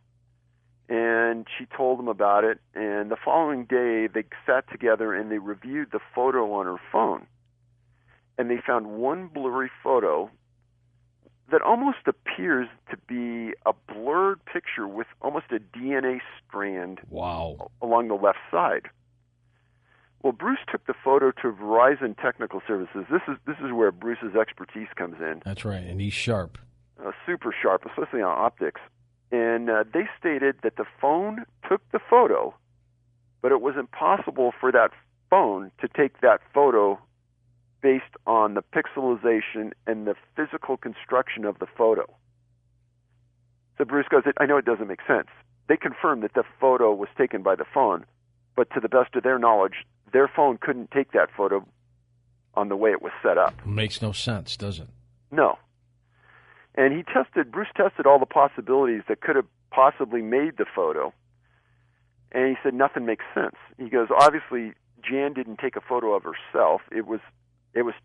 and she told him about it, and the following day they sat together and they reviewed the photo on her phone, and they found one blurry photo that almost appears to be a blurred picture with almost a DNA strand along the left side. Well, Bruce took the photo to Verizon Technical Services. This is where Bruce's expertise comes in. That's right, and he's sharp. Super sharp, especially on optics. And they stated that the phone took the photo, but it was impossible for that phone to take that photo based on the pixelization and the physical construction of the photo. So Bruce goes, I know it doesn't make sense. They confirmed that the photo was taken by the phone, but to the best of their knowledge, their phone couldn't take that photo on the way it was set up. Makes no sense, does it? No. And Bruce tested all the possibilities that could have possibly made the photo, and he said nothing makes sense. He goes, obviously, Jan didn't take a photo of herself. It was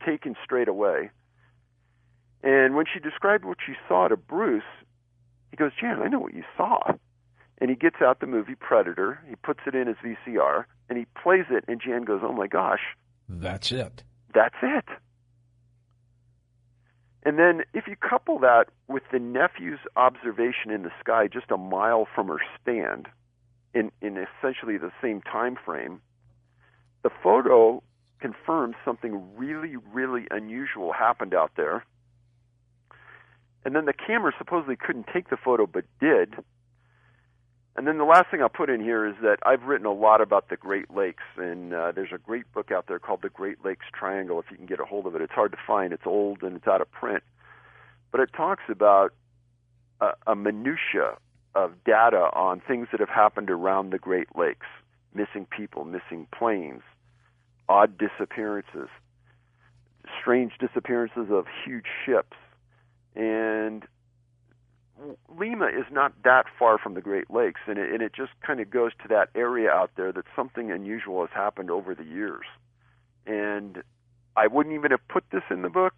taken straight away. And when she described what she saw to Bruce, he goes, Jan, I know what you saw. And he gets out the movie Predator, he puts it in his VCR, and he plays it, and Jan goes, oh my gosh. That's it. That's it. And then if you couple that with the nephew's observation in the sky just a mile from her stand, in essentially the same time frame, the photo confirms something really, really unusual happened out there. And then the camera supposedly couldn't take the photo, but did. And then the last thing I'll put in here is that I've written a lot about the Great Lakes, and there's a great book out there called The Great Lakes Triangle, if you can get a hold of it. It's hard to find. It's old, and it's out of print. But it talks about a minutia of data on things that have happened around the Great Lakes, missing people, missing planes, odd disappearances, strange disappearances of huge ships. And Lima is not that far from the Great Lakes, and it just kind of goes to that area out there that something unusual has happened over the years. And I wouldn't even have put this in the book,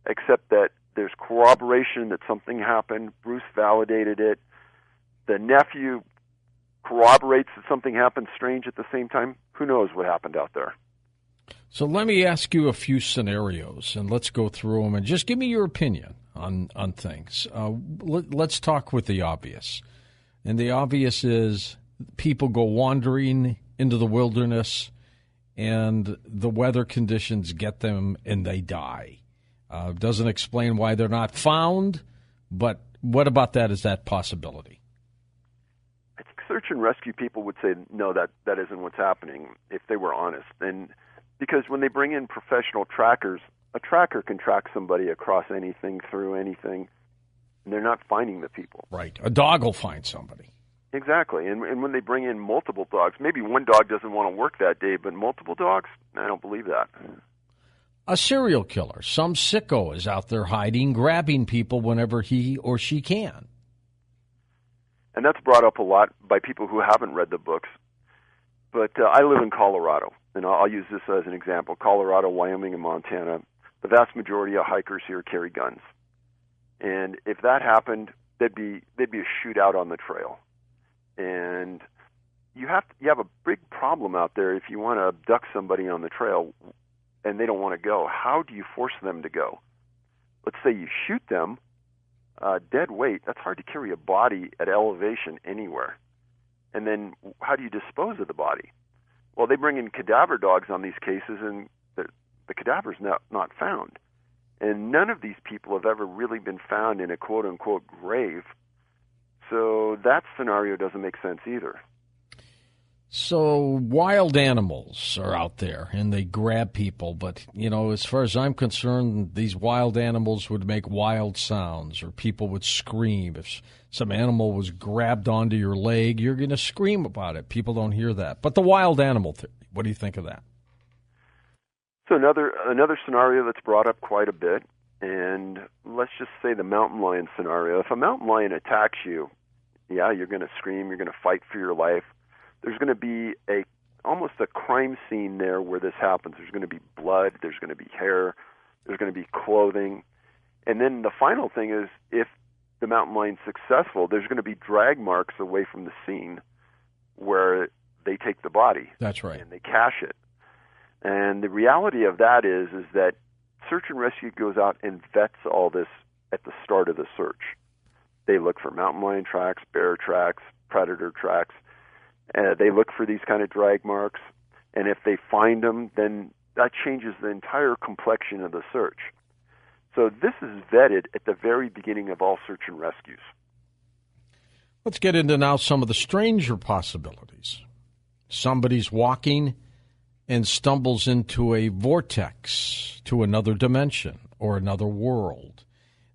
except that there's corroboration that something happened. Bruce validated it. The nephew corroborates that something happened strange at the same time. Who knows what happened out there? So let me ask you a few scenarios, and let's go through them, and just give me your opinion on things. Let's talk with the obvious. And the obvious is people go wandering into the wilderness, and the weather conditions get them, and they die. Doesn't explain why they're not found, but what about that? Is that possibility? I think search and rescue people would say, no, that isn't what's happening, if they were honest. And because when they bring in professional trackers, a tracker can track somebody across anything, through anything, and they're not finding the people. Right. A dog will find somebody. Exactly. And when they bring in multiple dogs, maybe one dog doesn't want to work that day, but multiple dogs, I don't believe that. A serial killer, some sicko is out there hiding, grabbing people whenever he or she can. And that's brought up a lot by people who haven't read the books. But I live in Colorado, and I'll use this as an example. Colorado, Wyoming, and Montana, the vast majority of hikers here carry guns. And if that happened, there'd be a shootout on the trail. And you have a big problem out there if you want to abduct somebody on the trail and they don't want to go. How do you force them to go? Let's say you shoot them, dead weight. That's hard to carry a body at elevation anywhere. And then how do you dispose of the body? Well, they bring in cadaver dogs on these cases, and the cadaver's not found. And none of these people have ever really been found in a quote-unquote grave. So that scenario doesn't make sense either. So wild animals are out there, and they grab people. But, as far as I'm concerned, these wild animals would make wild sounds, or people would scream. If some animal was grabbed onto your leg, you're going to scream about it. People don't hear that. But the wild animal theory, what do you think of that? So another scenario that's brought up quite a bit, and let's just say the mountain lion scenario. If a mountain lion attacks you, yeah, you're going to scream, you're going to fight for your life. There's going to be almost a crime scene there where this happens. There's going to be blood, there's going to be hair, there's going to be clothing. And then the final thing is, if the mountain lion's successful, there's going to be drag marks away from the scene where they take the body. That's right. And they cache it. And the reality of that is that search and rescue goes out and vets all this at the start of the search. They look for mountain lion tracks, bear tracks, predator tracks. They look for these kind of drag marks. And if they find them, then that changes the entire complexion of the search. So this is vetted at the very beginning of all search and rescues. Let's get into now some of the stranger possibilities. Somebody's walking and stumbles into a vortex to another dimension or another world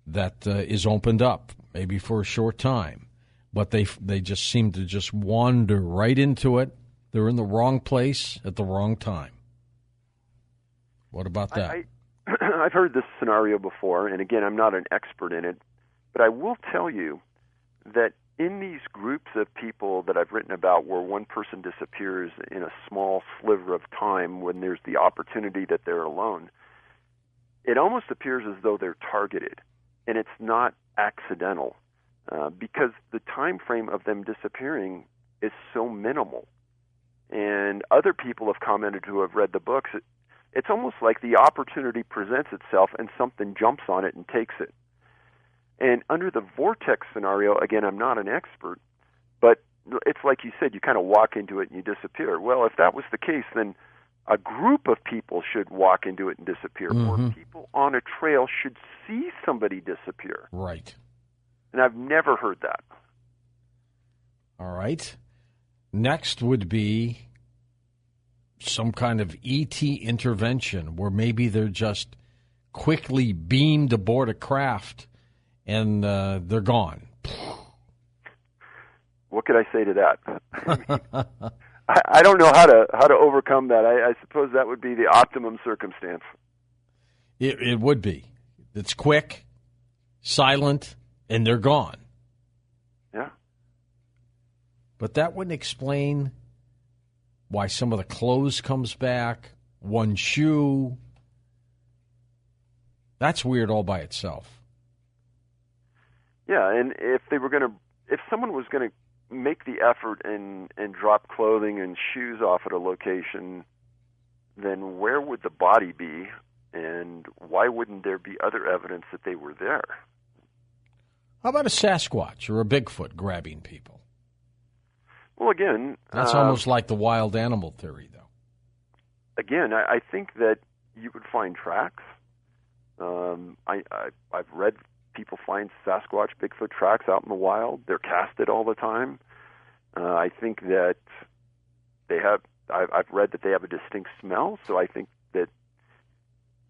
that is opened up, maybe for a short time. But they just seem to just wander right into it. They're in the wrong place at the wrong time. What about that? I've heard this scenario before, and again, I'm not an expert in it, but I will tell you that in these groups of people that I've written about where one person disappears in a small sliver of time when there's the opportunity that they're alone, it almost appears as though they're targeted, and it's not accidental because the time frame of them disappearing is so minimal. And other people have commented who have read the books, it's almost like the opportunity presents itself and something jumps on it and takes it. And under the vortex scenario, again, I'm not an expert, but it's like you said, you kind of walk into it and you disappear. Well, if that was the case, then a group of people should walk into it and disappear, or people on a trail should see somebody disappear. Right. And I've never heard that. All right. Next would be some kind of ET intervention where maybe they're just quickly beamed aboard a craft and they're gone. What could I say to that? I don't know how to overcome that. I suppose that would be the optimum circumstance. It would be. It's quick, silent, and they're gone. Yeah. But that wouldn't explain why some of the clothes comes back, one shoe. That's weird all by itself. Yeah, and if someone was going to make the effort and drop clothing and shoes off at a location, then where would the body be, and why wouldn't there be other evidence that they were there? How about a Sasquatch or a Bigfoot grabbing people? Well, again... That's almost like the wild animal theory, though. Again, I think that you would find tracks. I've read people find Sasquatch, Bigfoot tracks out in the wild. They're casted all the time. I think that they have... I've read that they have a distinct smell, so I think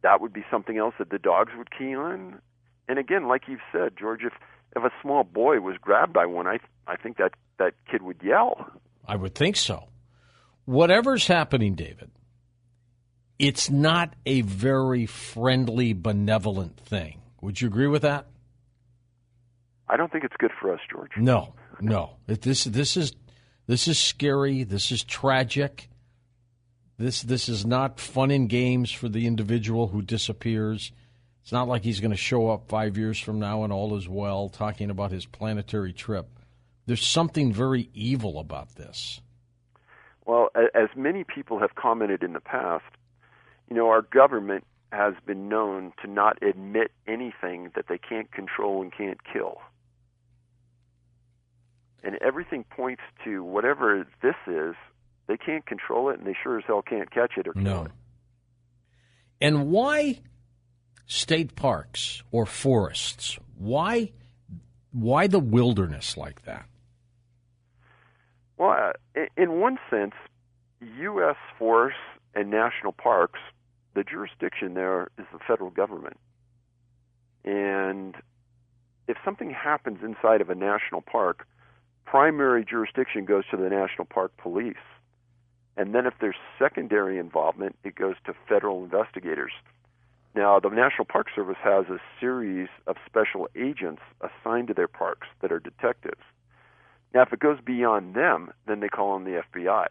that would be something else that the dogs would key on. And again, like you've said, George, if a small boy was grabbed by one, I think that kid would yell. I would think so. Whatever's happening, David, it's not a very friendly, benevolent thing. Would you agree with that? I don't think it's good for us, George. No. This This is scary. This is tragic. This is not fun and games for the individual who disappears. It's not like he's going to show up 5 years from now and all is well, talking about his planetary trip. There's something very evil about this. Well, as many people have commented in the past, our government has been known to not admit anything that they can't control and can't kill. And everything points to whatever this is, they can't control it, and they sure as hell can't catch it or kill it. And why state parks or forests? Why the wilderness like that? Well, in one sense, U.S. forests and national parks, the jurisdiction there is the federal government. And if something happens inside of a national park, primary jurisdiction goes to the National Park Police. And then if there's secondary involvement, it goes to federal investigators. Now, the National Park Service has a series of special agents assigned to their parks that are detectives. Now, if it goes beyond them, then they call on the FBI.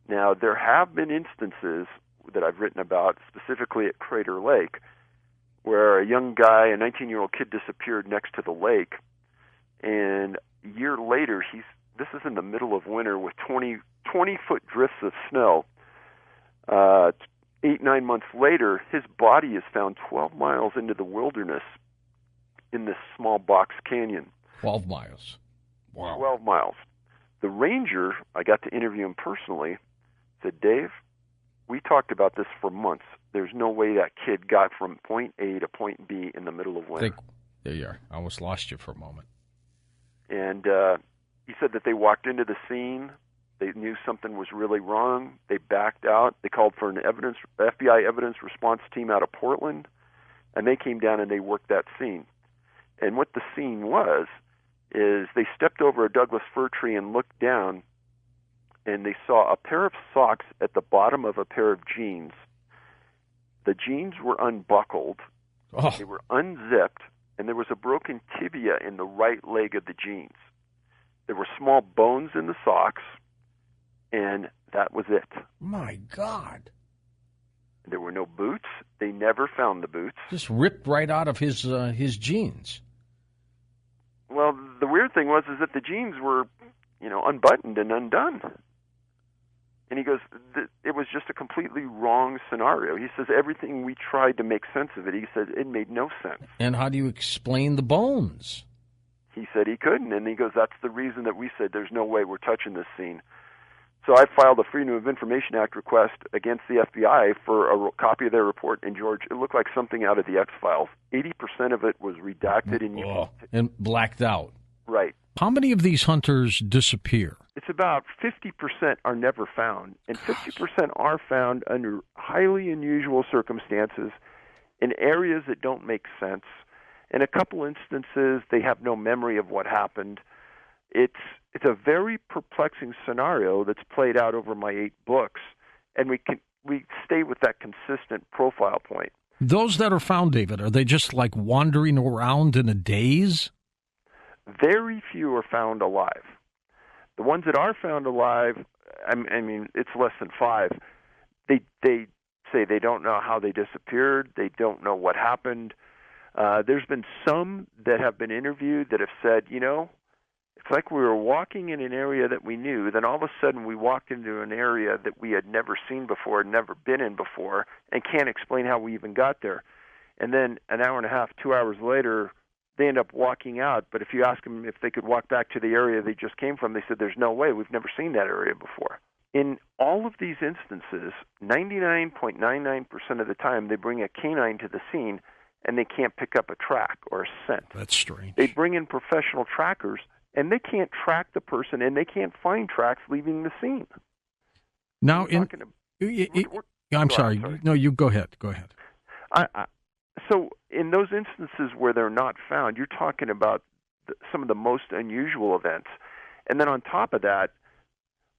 Now, there have been instances that I've written about, specifically at Crater Lake, where a young guy, a 19-year-old kid, disappeared next to the lake. And a year later, this is in the middle of winter with 20-foot drifts of snow. 8-9 months later, his body is found 12 miles into the wilderness in this small box canyon. 12 miles. Wow. 12 miles. The ranger, I got to interview him personally, said, Dave, we talked about this for months. There's no way that kid got from point A to point B in the middle of winter. There you are. I almost lost you for a moment. And he said that they walked into the scene. They knew something was really wrong. They backed out. They called for an FBI evidence response team out of Portland, and they came down and they worked that scene. And what the scene was is they stepped over a Douglas fir tree and looked down, and they saw a pair of socks at the bottom of a pair of jeans. The jeans were unbuckled. Oh. They were unzipped, and there was a broken tibia in the right leg of the jeans. There were small bones in the socks, and that was it. My God. There were no boots. They never found the boots. Just ripped right out of his jeans. Well, the weird thing was is that the jeans were, unbuttoned and undone. And he goes, it was just a completely wrong scenario. He says everything we tried to make sense of it, he said it made no sense. And how do you explain the bones? He said he couldn't, and he goes, that's the reason that we said there's no way we're touching this scene. So I filed a Freedom of Information Act request against the FBI for a copy of their report, and George, it looked like something out of the X-Files. 80% of it was redacted and blacked out. Right. How many of these hunters disappear? It's about 50% are never found, and 50% are found under highly unusual circumstances in areas that don't make sense. In a couple instances, they have no memory of what happened. It's a very perplexing scenario that's played out over my 8 books, and we stay with that consistent profile point. Those that are found, David, are they just like wandering around in a daze? Very few are found alive. The ones that are found alive, I mean, it's less than 5. They say they don't know how they disappeared. They don't know what happened. There's been some that have been interviewed that have said, it's like we were walking in an area that we knew, then all of a sudden we walked into an area that we had never seen before, never been in before, and can't explain how we even got there. And then an hour and a half, 2 hours later, they end up walking out. But if you ask them if they could walk back to the area they just came from, they said, there's no way. We've never seen that area before. In all of these instances, 99.99% of the time, they bring a canine to the scene, and they can't pick up a track or a scent. That's strange. They bring in professional trackers, and they can't track the person, and they can't find tracks leaving the scene. Now, I'm sorry. No, you go ahead. Go ahead. So in those instances where they're not found, you're talking about some of the most unusual events. And then on top of that,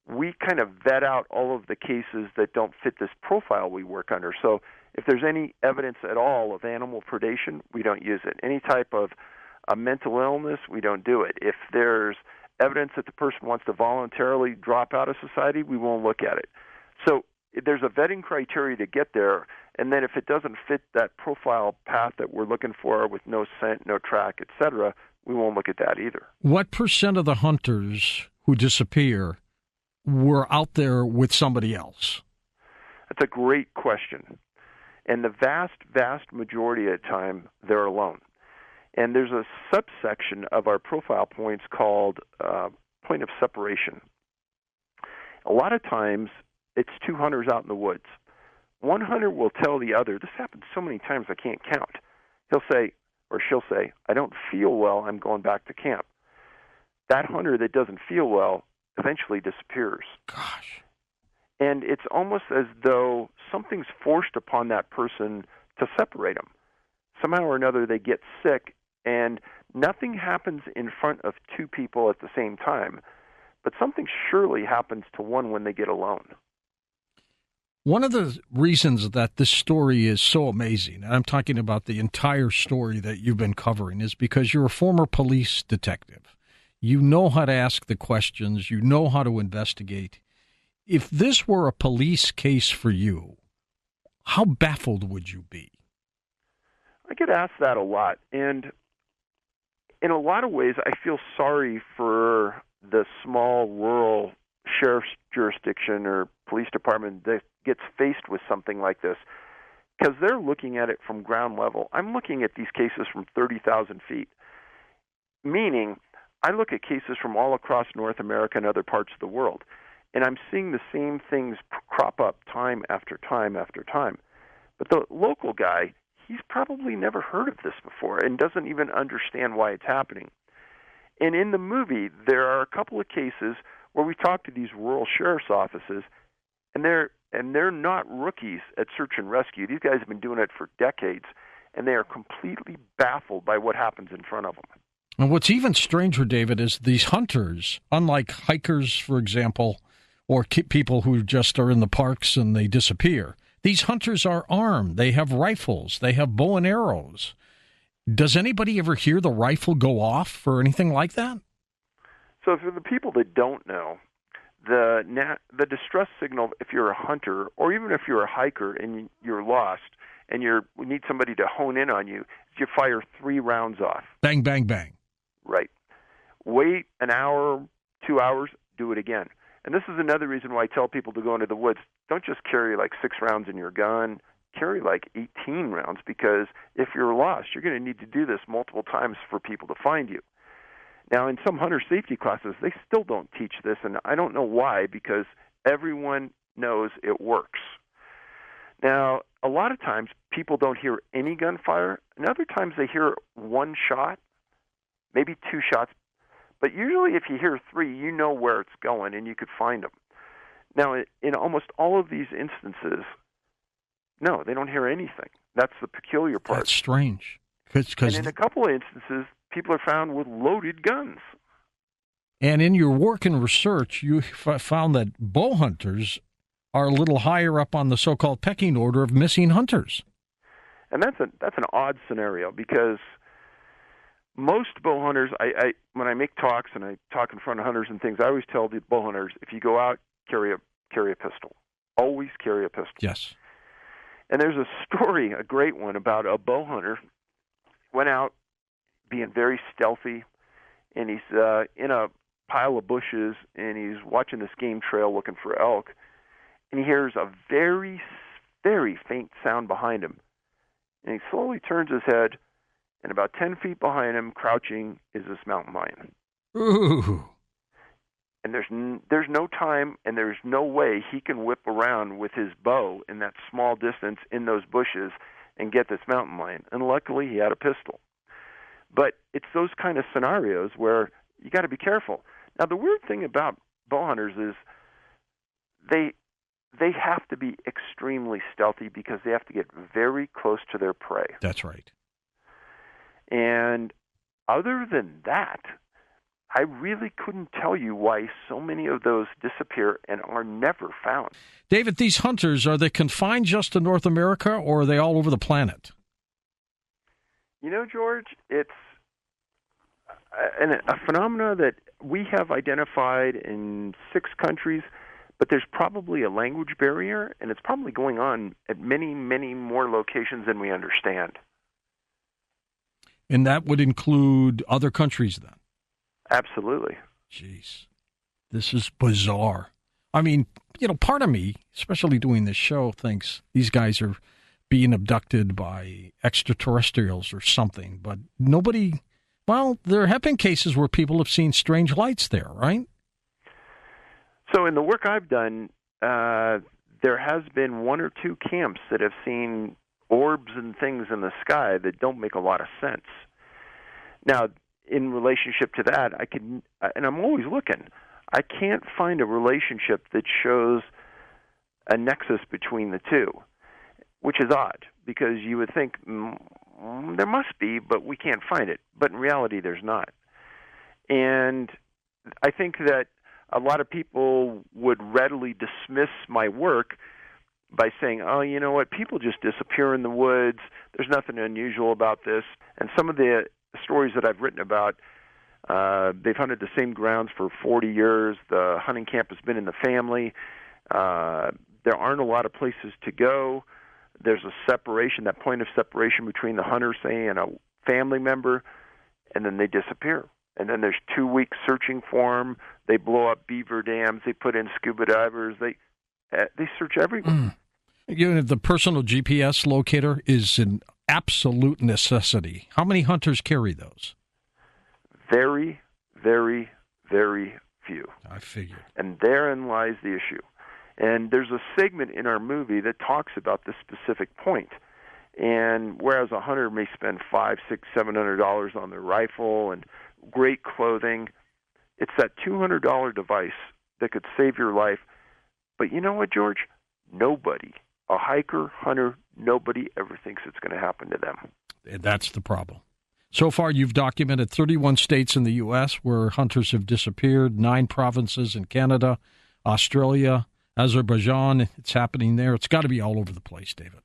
we kind of vet out all of the cases that don't fit this profile we work under. So if there's any evidence at all of animal predation, we don't use it. Any type of a mental illness, we don't do it. If there's evidence that the person wants to voluntarily drop out of society, we won't look at it. So there's a vetting criteria to get there, and then if it doesn't fit that profile path that we're looking for with no scent, no track, etc., we won't look at that either. What percent of the hunters who disappear were out there with somebody else? That's a great question. And the vast, vast majority of the time, they're alone. And there's a subsection of our profile points called point of separation. A lot of times, it's two hunters out in the woods. One hunter will tell the other, this happens so many times I can't count. He'll say, or she'll say, I don't feel well, I'm going back to camp. That hunter that doesn't feel well eventually disappears. Gosh. And it's almost as though something's forced upon that person to separate them. Somehow or another they get sick, and nothing happens in front of two people at the same time, but something surely happens to one when they get alone. One of the reasons that this story is so amazing, and I'm talking about the entire story that you've been covering, is because you're a former police detective. You know how to ask the questions. You know how to investigate. If this were a police case for you, how baffled would you be? I get asked that a lot, and in a lot of ways I feel sorry for the small rural sheriff's jurisdiction or police department that gets faced with something like this, because they're looking at it from ground level. I'm looking at these cases from 30,000 feet, meaning I look at cases from all across North America and other parts of the world, and I'm seeing the same things crop up time after time after time. But the local guy, he's probably never heard of this before and doesn't even understand why it's happening. And in the movie, there are a couple of cases where we talk to these rural sheriff's offices, and they're not rookies at search and rescue. These guys have been doing it for decades, and they are completely baffled by what happens in front of them. And what's even stranger, David, is these hunters, unlike hikers, for example, or people who just are in the parks and they disappear, these hunters are armed. They have rifles. They have bow and arrows. Does anybody ever hear the rifle go off or anything like that? So for the people that don't know, the distress signal, if you're a hunter or even if you're a hiker and you're lost and we need somebody to hone in on you, you fire 3 rounds off. Bang, bang, bang. Right. Wait an hour, 2 hours, do it again. And this is another reason why I tell people to go into the woods. Don't just carry like 6 rounds in your gun. Carry like 18 rounds, because if you're lost, you're going to need to do this multiple times for people to find you. Now, in some hunter safety classes, they still don't teach this, and I don't know why, because everyone knows it works. Now, a lot of times people don't hear any gunfire, and other times they hear 1 shot, maybe 2 shots. But usually if you hear 3, you know where it's going, and you could find them. Now, in almost all of these instances, no, they don't hear anything. That's the peculiar part. That's strange. And in a couple of instances, people are found with loaded guns. And in your work and research, you found that bow hunters are a little higher up on the so-called pecking order of missing hunters. And that's an odd scenario, because most bow hunters, I when I make talks and I talk in front of hunters and things, I always tell the bow hunters, if you go out, carry a pistol. Always carry a pistol. Yes. And there's a story, a great one, about a bow hunter went out being very stealthy, and he's in a pile of bushes, and he's watching this game trail looking for elk, and he hears a very, very faint sound behind him. And he slowly turns his head, and about 10 feet behind him, crouching, is this mountain lion. Ooh. And there's no time, and there's no way he can whip around with his bow in that small distance in those bushes and get this mountain lion. And luckily, he had a pistol. But it's those kind of scenarios where you got to be careful. Now, the weird thing about bow hunters is they have to be extremely stealthy, because they have to get very close to their prey. That's right. And other than that, I really couldn't tell you why so many of those disappear and are never found. David, these hunters, are they confined just to North America, or are they all over the planet? You know, George, a phenomena that we have identified in 6 countries, but there's probably a language barrier, and it's probably going on at many, many more locations than we understand. And that would include other countries then? Absolutely. Jeez. This is bizarre. I mean, part of me, especially doing this show, thinks these guys are being abducted by extraterrestrials or something. But nobody, there have been cases where people have seen strange lights there, right? So in the work I've done, there has been 1 or 2 camps that have seen orbs and things in the sky that don't make a lot of sense. Now, in relationship to that, and I'm always looking, I can't find a relationship that shows a nexus between the two, which is odd, because you would think there must be, but we can't find it. But in reality, there's not. And I think that a lot of people would readily dismiss my work by saying, oh, you know what, people just disappear in the woods. There's nothing unusual about this. And some of the stories that I've written about, they've hunted the same grounds for 40 years. The hunting camp has been in the family. There aren't a lot of places to go. There's a separation, that point of separation between the hunter, say, and a family member, and then they disappear. And then there's 2 weeks searching for them. They blow up beaver dams. They put in scuba divers. They search everywhere. The personal GPS locator is an absolute necessity. How many hunters carry those? Very, very, very few. I figured. And therein lies the issue. And there's a segment in our movie that talks about this specific point. And whereas a hunter may spend $500, $600, $700 on their rifle and great clothing, it's that $200 device that could save your life. But you know what, George? Nobody, a hiker, hunter, nobody ever thinks it's going to happen to them. And that's the problem. So far, you've documented 31 states in the U.S. where hunters have disappeared, 9 provinces in Canada, Australia, Azerbaijan. It's happening there. It's got to be all over the place, David.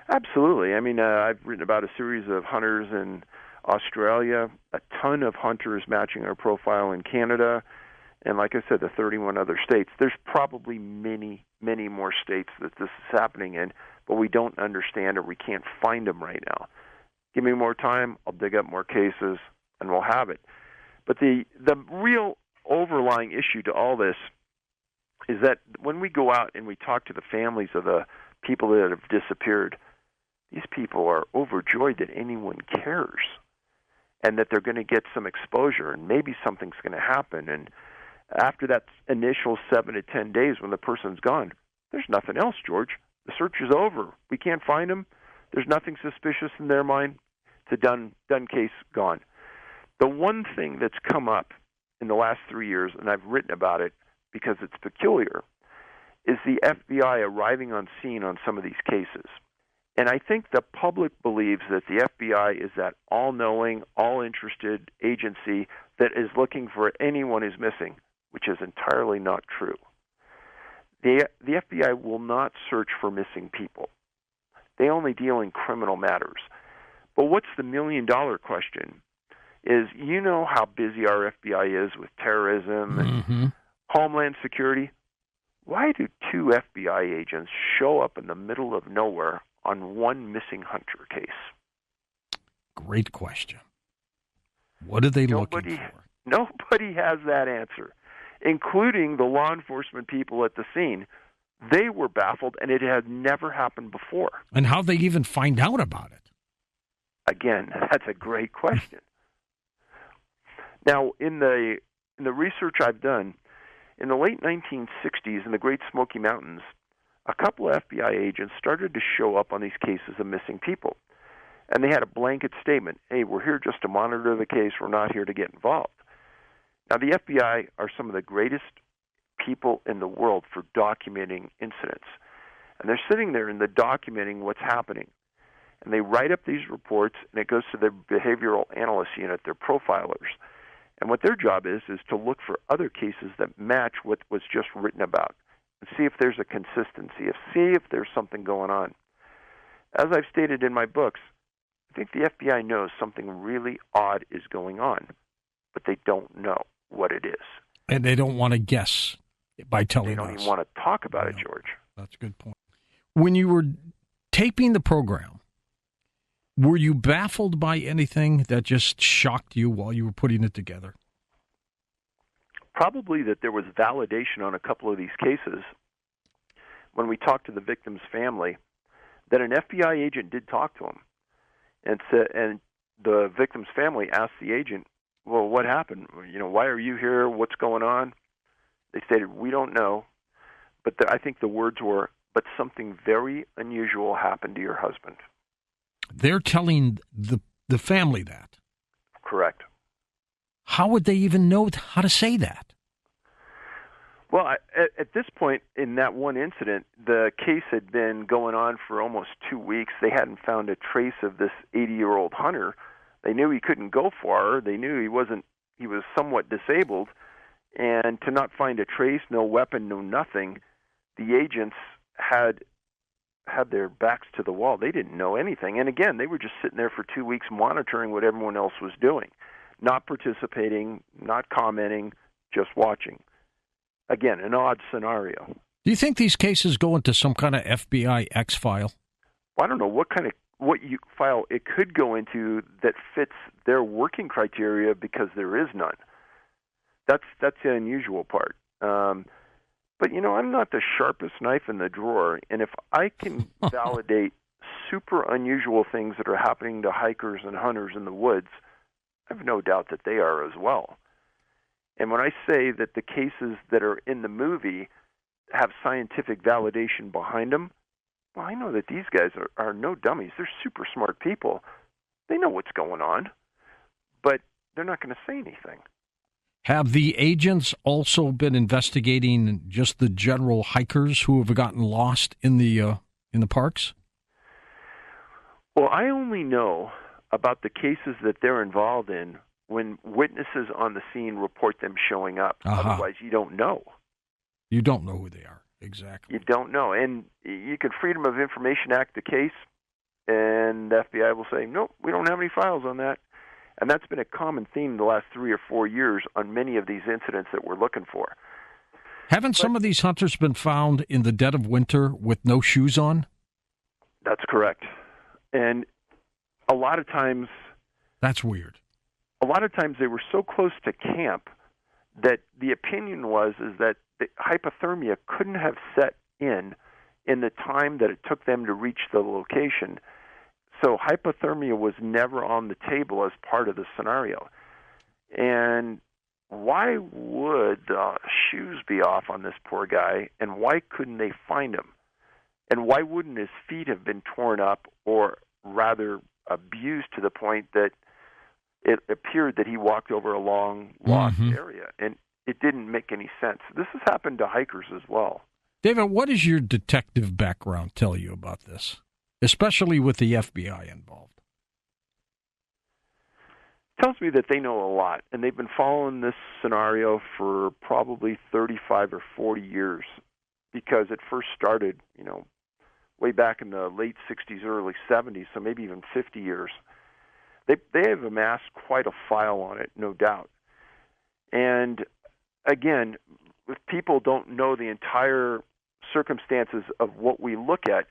Absolutely. I mean, I've written about a series of hunters in Australia, a ton of hunters matching our profile in Canada, and like I said, the 31 other states. There's probably many, many more states that this is happening in, but we don't understand or we can't find them right now. Give me more time, I'll dig up more cases, and we'll have it. But the real overlying issue to all this is that when we go out and we talk to the families of the people that have disappeared, these people are overjoyed that anyone cares and that they're going to get some exposure and maybe something's going to happen. And after that initial 7 to 10 days when the person's gone, there's nothing else, George. The search is over. We can't find them. There's nothing suspicious in their mind. It's a done case, gone. The one thing that's come up in the last 3 years, and I've written about it because it's peculiar, is the FBI arriving on scene on some of these cases. And I think the public believes that the FBI is that all-knowing, all-interested agency that is looking for anyone who's missing, which is entirely not true. The FBI will not search for missing people. They only deal in criminal matters. But what's the million-dollar question is, you know how busy our FBI is with terrorism and Homeland Security. Why do 2 FBI agents show up in the middle of nowhere on one missing hunter case? Great question. What are they looking for? Nobody has that answer, including the law enforcement people at the scene. They were baffled, and it had never happened before. And how they even find out about it? Again, that's a great question. Now, in the research I've done, in the late 1960s in the Great Smoky Mountains, a couple of FBI agents started to show up on these cases of missing people. And they had a blanket statement, hey, we're here just to monitor the case, we're not here to get involved. Now, the FBI are some of the greatest people in the world for documenting incidents. And they're sitting there and they're documenting what's happening. And they write up these reports, and it goes to their behavioral analyst unit, their profilers. And what their job is to look for other cases that match what was just written about and see if there's a consistency, see if there's something going on. As I've stated in my books, I think the FBI knows something really odd is going on. but they don't know what it is. And they don't want to guess by telling us. They don't even want to talk about it, George. That's a good point. When you were taping the program, were you baffled by anything that just shocked you while you were putting it together? Probably that there was validation on a couple of these cases. When we talked to the victim's family, that an FBI agent did talk to him, and the victim's family asked the agent, "Well, what happened? Why are you here? What's going on?" They stated, "We don't know," but I think the words were, "But something very unusual happened to your husband." They're telling the family that. Correct. How would they even know how to say that? Well, at this point in that one incident, the case had been going on for almost 2 weeks. They hadn't found a trace of this 80-year-old hunter. They knew he couldn't go far. They knew he was somewhat disabled. And to not find a trace, no weapon, no nothing, the agents had their backs to the wall. They didn't know anything. And again, they were just sitting there for 2 weeks monitoring what everyone else was doing, not participating, not commenting, just watching. Again, an odd scenario. Do you think these cases go into some kind of FBI X file? Well, I don't know what file it could go into that fits their working criteria, because there is none. That's the unusual part. But I'm not the sharpest knife in the drawer, and if I can validate super unusual things that are happening to hikers and hunters in the woods, I have no doubt that they are as well. And when I say that the cases that are in the movie have scientific validation behind them, well, I know that these guys are no dummies. They're super smart people. They know what's going on, but they're not going to say anything. Have the agents also been investigating just the general hikers who have gotten lost in the parks? Well, I only know about the cases that they're involved in when witnesses on the scene report them showing up. Otherwise, you don't know. You don't know who they are. Exactly. You don't know. And you could Freedom of Information Act the case, and the FBI will say, "Nope, we don't have any files on that." And that's been a common theme the last 3 or 4 years on many of these incidents that we're looking for. Haven't some of these hunters been found in the dead of winter with no shoes on? That's correct. And a lot of times... That's weird. A lot of times they were so close to camp that the opinion is that the hypothermia couldn't have set in the time that it took them to reach the location. So hypothermia was never on the table as part of the scenario. And why would the shoes be off on this poor guy, and why couldn't they find him? And why wouldn't his feet have been torn up, or rather abused to the point that it appeared that he walked over a long lost area? And it didn't make any sense. This has happened to hikers as well. David, what does your detective background tell you about this, especially with the FBI involved? It tells me that they know a lot, and they've been following this scenario for probably 35 or 40 years, because it first started, way back in the late 60s, early 70s, so maybe even 50 years. They have amassed quite a file on it, no doubt. And again, if people don't know the entire circumstances of what we look at,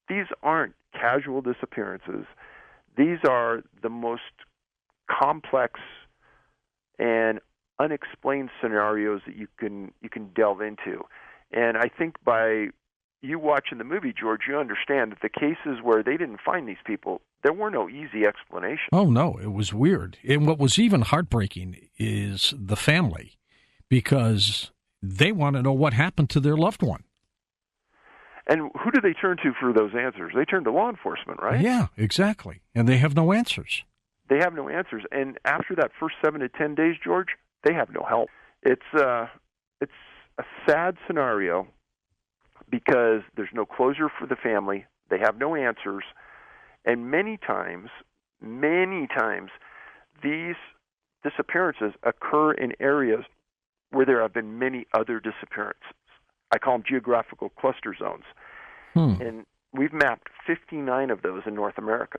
these aren't casual disappearances. These are the most complex and unexplained scenarios that you can delve into. And I think by you watching the movie, George, you understand that the cases where they didn't find these people, there were no easy explanations. Oh, no, it was weird. And what was even heartbreaking is the family, because they want to know what happened to their loved one. And who do they turn to for those answers? They turn to law enforcement, right? Yeah, exactly. And they have no answers. They have no answers. And after that first 7 to 10 days, George, they have no help. It's a sad scenario because there's no closure for the family. They have no answers. And many times, these disappearances occur in areas where there have been many other disappearances. I call them geographical cluster zones. And we've mapped 59 of those in North America.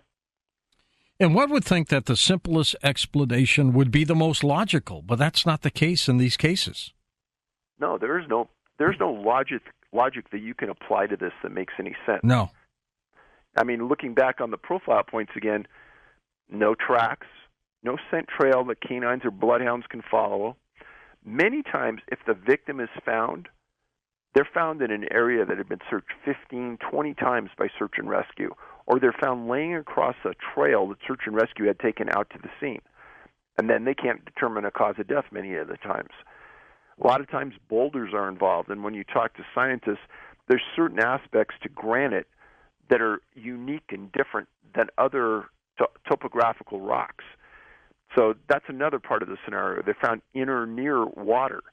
And one would think that the simplest explanation would be the most logical, but that's not the case in these cases. No, there's no logic that you can apply to this that makes any sense. No. I mean, looking back on the profile points again, no tracks, no scent trail that canines or bloodhounds can follow. Many times, if the victim is found, they're found in an area that had been searched 15, 20 times by search and rescue, or they're found laying across a trail that search and rescue had taken out to the scene. And then they can't determine a cause of death many of the times. A lot of times boulders are involved, and when you talk to scientists, there's certain aspects to granite that are unique and different than other topographical rocks. So that's another part of the scenario. They're found in or near water,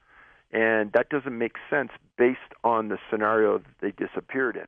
and that doesn't make sense based on the scenario that they disappeared in.